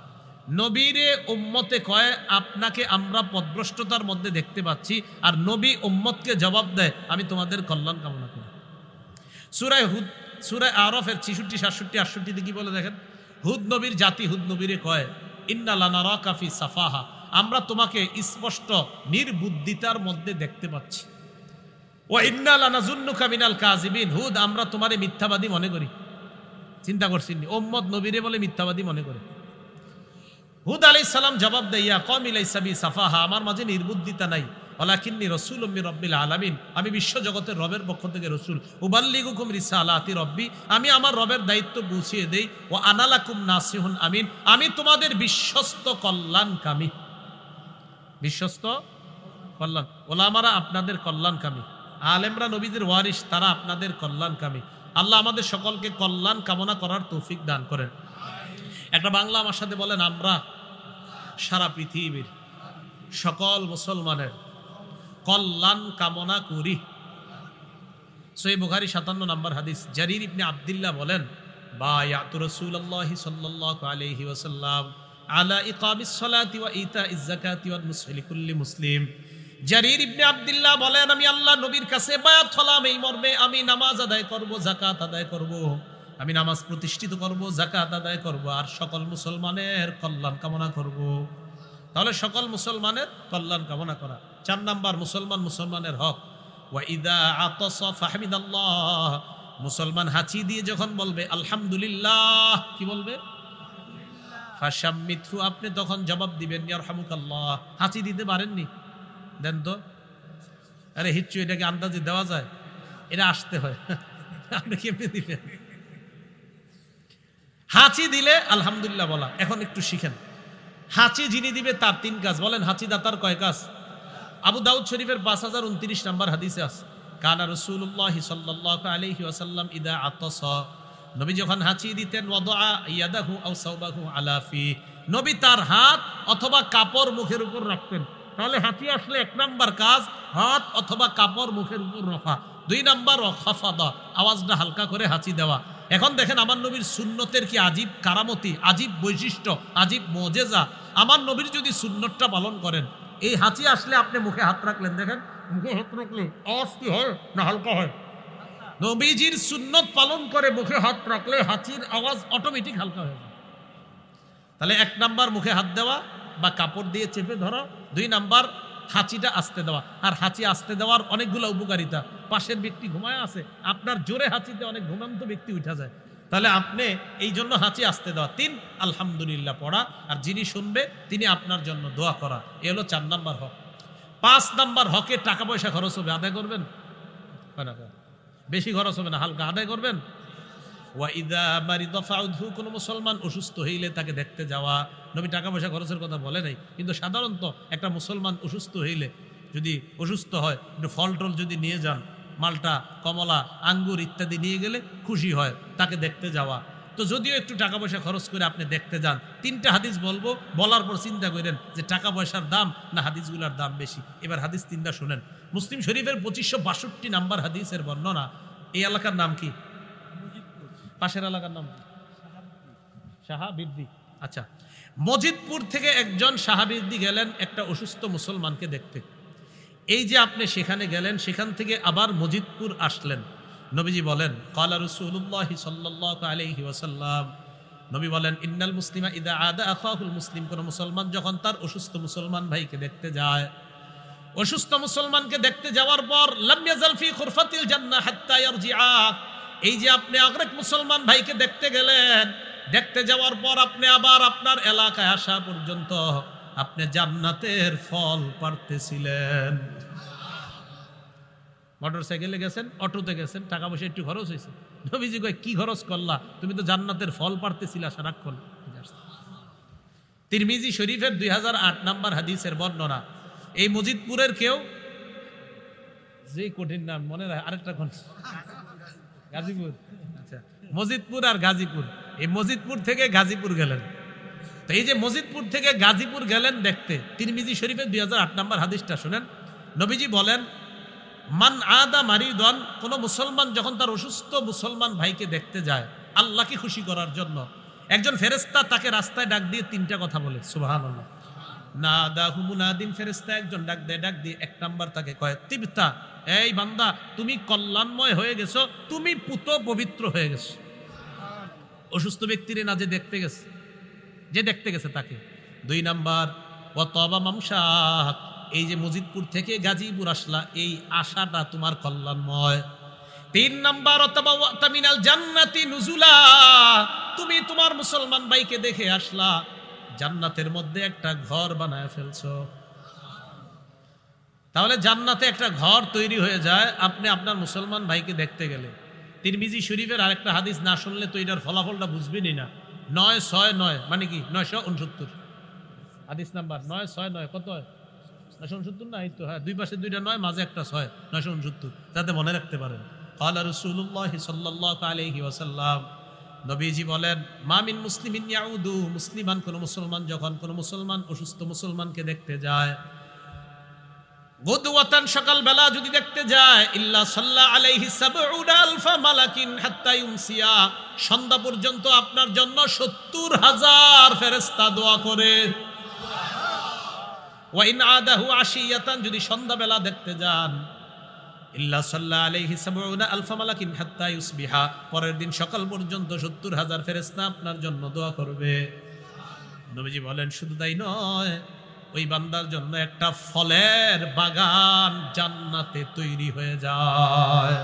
নবীরে উম্মতে কয় আপনাকে আমরা পথভ্রষ্টতার মধ্যে দেখতে পাচ্ছি, আর নবী উম্মতকে জবাব দেয় আমি তোমাদের কল্যাণ কামনা করি। সূরা হুদ, সূরা আরাফের 66, 67, 68 কি বলে দেখেন, হুদ নবীর জাতি হুদ নবীরে কয় ইন্না লানারাকা ফি সাফাহা, আমরা তোমাকে স্পষ্ট নির্বুদ্ধিতার মধ্যে দেখতে পাচ্ছি। ওয়া ইন্না লানাজুন্নুকা মিনাল কাযিবিন, হুদ আমরা তোমারে মিথ্যাবাদী মনে করি। চিন্তা করছেন উম্মত নবীরে বলে মিথ্যাবাদী মনে করে। হুদ আলাইহিস সালাম জবাব দেয় ইয়া কওমি লাইসা বি সাফাহা, আমার মাঝে নির্বুদ্ধিতা নাই, ওয়ালাকিন্নী রাসূলুম মির রাব্বিল আলামিন, আমি বিশ্ব জগতের রবের পক্ষ থেকে রাসূল। উবাল্লিগুকুম রিসালাতি রব্বি, আমি আমার রবের দায়িত্ব পৌঁছিয়ে দেই। ওয়া আনা লাকুম নাসিহুন আমিন, আমি তোমাদের বিশ্বস্ত কল্যাণকামী। বিশ্বস্ত কল্যাণ, ওলামারা আপনাদের কল্যাণকামী, আলেমরা নবীদের ওয়ারিস, তারা আপনাদের কল্যাণকামী। আল্লাহ আমাদের সকলকে কল্যাণ কামনা করার তৌফিক দান করেন। একটা বাংলা আমার সাথে বলেন, আমরা সারা পৃথিবীর সকল মুসলমানের কল্যাণ কামনা করি। সহিহ বুখারী 57 নম্বর হাদিস, জারির ইবনে আব্দুল্লাহ বলেন বায়াতু রাসূলুল্লাহি সাল্লাল্লাহু আলাইহি ওয়াসাল্লাম আলা ইকামিস সালাতি ওয়া ইতাইজ যাকাতি ওয়া নুসহি লিকুল্লি মুসলিম। জারির ইবনে আব্দুল্লাহ বলেন আমি আল্লাহ নবীর কাছে বায়াত হলাম এই মর্মে, আমি নামাজ আদায় করব, যাকাত আদায় করব, আমি নামাজ প্রতিষ্ঠিত করব, যাকাত আদায় করব, আর সকল মুসলমানের কল্যাণ কামনা করব। তাহলে সকল মুসলমানের কল্যাণ কামনা করা। 4 নাম্বার মুসলমান মুসলমানের হক, ওয়া ইযা আতাসা ফাহমিদাল্লাহ, মুসলমান হাঁচি দিয়ে যখন বলবে আলহামদুলিল্লাহ, কি বলবে? ফাশাম্মিতহু, আপনি তখন জবাব দিবেন ইয়ারহামুকাল্লাহ। হাঁচি দিতে পারেননি? দেন তো। আরে হিচ্ছু, এটাকে আন্দাজে দেওয়া যায়? এটা আসতে হয়, আপনি কেমনে দিবেন? হাঁচি দিলে আলহামদুলিল্লাহ বলা, এখন একটু শিখেন। হাঁচি যিনি দিবে তার 3 কাজ। বলেন হাঁচি দাতার কয় কাজ? আবু দাউদ শরীফের 5029 নম্বর হাদিসে আছে, কানা রাসূলুল্লাহ সাল্লাল্লাহু আলাইহি ওয়াসাল্লাম ইদা আতাসা, নবী যখন হাঁচি দিতেন, ওয়াদা ইয়াদাহু আও সাওবাহু আলা ফি, নবী তার হাত অথবা কাপড় মুখের উপর রাখতেন। তাহলে হাঁচি আসলে 1 নাম্বার কাজ হাত অথবা কাপড় মুখের উপর রাখা, 2 নাম্বার খাফাদা, আওয়াজটা হালকা করে হাঁচি দেওয়া। এখন দেখেন আমার নবীর সুন্নতের কি আজীব কারামতি, আজীব বৈশিষ্ট্য, আজীব মুজিজা। আমার নবীর যদি সুন্নতটা পালন করেন, এই হাঁচি আসলে আপনি মুখে হাত রাখলেন, দেখেন মুখে হাত রাখলে আওয়াজ কি হয় না হালকা হয়? নবীজির সুন্নত পালন করে মুখে হাত রাখলে হাঁচির আওয়াজ অটোমেটিক হালকা হয়ে যায়। তাহলে 1 নাম্বার মুখে হাত দেওয়া বা কাপড় দিয়ে চেপে ধরা, 2 নাম্বার হাঁচিটা আস্তে দেওয়া। আর হাঁচি আস্তে দেওয়ার অনেকগুলো উপকারিতা। পাশের ব্যক্তি ঘুমায় আছে, আপনার জোরে হাঁচিতে অনেক ঘুমান্ত ব্যক্তি উঠা যায়, তাহলে আপনি এই জন্য হাঁচি আস্তে দেওয়া। 3 আলহামদুলিল্লাহ পড়া, আর যিনি শুনবে তিনি আপনার জন্য দোয়া করা। এ হলো 4 নাম্বার হক। 5 নাম্বার হকে টাকা পয়সা খরচ হবে, আদায় করবেন। বেশি খরচ হবে না, হালকা আদায় করবেন। ওয়াইদা মারিদা ফাউদহু, কোন মুসলমান অসুস্থ হইলে তাকে দেখতে যাওয়া। নবী টাকা পয়সা খরচের কথা বলে নাই, কিন্তু সাধারণত একটা মুসলমান অসুস্থ হইলে, যদি অসুস্থ হয়, একটু ফল টল যদি নিয়ে যান, মালটা, কমলা, আঙ্গুর ইত্যাদি নিয়ে গেলে খুশি হয়, তাকে দেখতে যাওয়া। তো যদিও একটু টাকা পয়সা খরচ করে আপনি দেখতে যান, 3টা হাদিস বলবো, বলার পর চিন্তা করেন যে টাকা পয়সার দাম না হাদিসগুলোর দাম বেশি। এবার হাদিস 3টা শুনেন। মুসলিম শরীফের 2562 নাম্বার হাদিসের বর্ণনা। এই এলাকার নাম কি? পাশের এলাকার নাম শাহাবিদ্দি। আচ্ছা, মজিদপুর থেকে একজন শাহাবিদ্দি গেলেন একটা অসুস্থ মুসলমানকে দেখতে। এই যে আপনি সেখানে গেলেন, সেখান থেকে আবার মজিদপুর আসলেন। নবীজি বলেন, ক্বালা রাসূলুল্লাহ সাল্লাল্লাহু আলাইহি ওয়াসাল্লাম, নবী বলেন, ইন্নাল মুসলিমা ইদা আদা আখাহুল মুসলিম, কোন মুসলমান যখন তার অসুস্থ মুসলমান ভাইকে দেখতে যায়, অসুস্থ মুসলমানকে দেখতে যাওয়ার পর লাম ইয়াজাল ফি খুরফাতিল জান্নাহ হাত্তা ইয়ারজিআ, এই যে আপনি আরেক মুসলমান ভাইকে দেখতে গেলেন, দেখতে যাওয়ার পর আপনি আবার আপনার এলাকায় আসা পর্যন্ত আপনি জান্নাতের ফল পাড়তেছিলেন। মোটরসাইকেলে গেছেন, অটোতে গেছেন, টাকা পয়সা একটু খরচ হয়েছে। নবীজি কয়, কি খরচ করলা? তুমি তো জান্নাতের ফল পাড়তেছিলা সারাক্ষণ। তিরমিজি শরীফের 2008 নাম্বার হাদিসের বর্ণনা। এই মজিদপুরের কেউ, যে কঠিন নাম মনে রাখে, আরেকটা কোন? গাজীপুর। আচ্ছা, মজিদপুর আর গাজীপুর। এই মজিদপুর থেকে গাজীপুর গেলেন। তো এই যে মজিদপুর থেকে গাজীপুর গেলেন দেখতে, তিরমিজি শরীফের 2008 নাম্বার হাদিসটা শুনেন। নবীজি বলেন, মান আদা মারিদন, কোন মুসলমান যখন তার অসুস্থ মুসলমান ভাইকে দেখতে যায় আল্লাহকে খুশি করার জন্য, একজন ফেরেশতা তাকে রাস্তায় ডাক দিয়ে 3টা কথা বলে, সুবহানাল্লাহ। নাদাহু মুনাদিন, ফেরেশতা একজন ডাক দিয়ে 1 নাম্বার তাকে কয়, তিবতা, এই বান্দা তুমি কল্যাণময় হয়ে গেছো, তুমি পুত পবিত্র হয়ে গেছো। অসুস্থ ব্যক্তিরে না যে দেখতে গেছে, যে দেখতে গেছে তাকে। 2 নাম্বার, ওয়া তাবা মামশাক, এই যে মজিদপুর থেকে গাজীপুর আসলা, এই আশাটা তোমার কল্যাণময়। 3 নাম্বার, ওয়াতাবাওয়াতা মিনাল জান্নাতি নুজুলা, তুমি তোমার মুসলমান ভাইকে দেখে আসলা, জান্নাতের মধ্যে একটা ঘর বানায় ফেলছো। তাহলে জান্নাতে একটা ঘর তৈরি হয়ে যায় আপনি আপনার মুসলমান ভাইকে দেখতে গেলে। তিরমিজি শরীফের আরেকটা হাদিস না শুনলে তো এটার ফলাফলটা বুঝবেনই না। 969 মানে কি? 969 হাদিস নাম্বার 969। কত হয়? 969 না? এই তো, হ্যাঁ, 2 পাশে 2টা 9, মাঝে একটা 6, 969, যাতে মনে রাখতে পারেন। ক্বালা রাসূলুল্লাহ সাল্লাল্লাহু আলাইহি ওয়াসাল্লাম, নবীজি বলেন, মা মিন মুসলিমিন ইয়াউদু, মুসলিমান, কোন মুসলমান যখন কোন মুসলমান অসুস্থ মুসলমানকে দেখতে যায়, গুদওয়াতান, সকালবেলা যদি দেখতে যায়, ইল্লা সাল্লা আলাইহি ৭০,০০০ মালাকিন হাত্তা ইউমসিয়া, সন্ধ্যা পর্যন্ত আপনার জন্য ৭০,০০০ ফেরেশতা দোয়া করে। ওয়া ইন আদাহু আশিয়াতান, যদি সন্ধ্যাবেলা দেখতে যান, ইল্লা সাল্লা আলাইহি ৭০,০০০ মালাকিন হাত্তা ইউসবিহা, পরের দিন সকাল পর্যন্ত ৭০,০০০ ফেরেশতা আপনার জন্য দোয়া করবে। নবীজি বলেন, শুধু তাই নয়, ওই বান্দার জন্য একটা ফলের বাগান জান্নাতে তৈরি হয়ে যায়।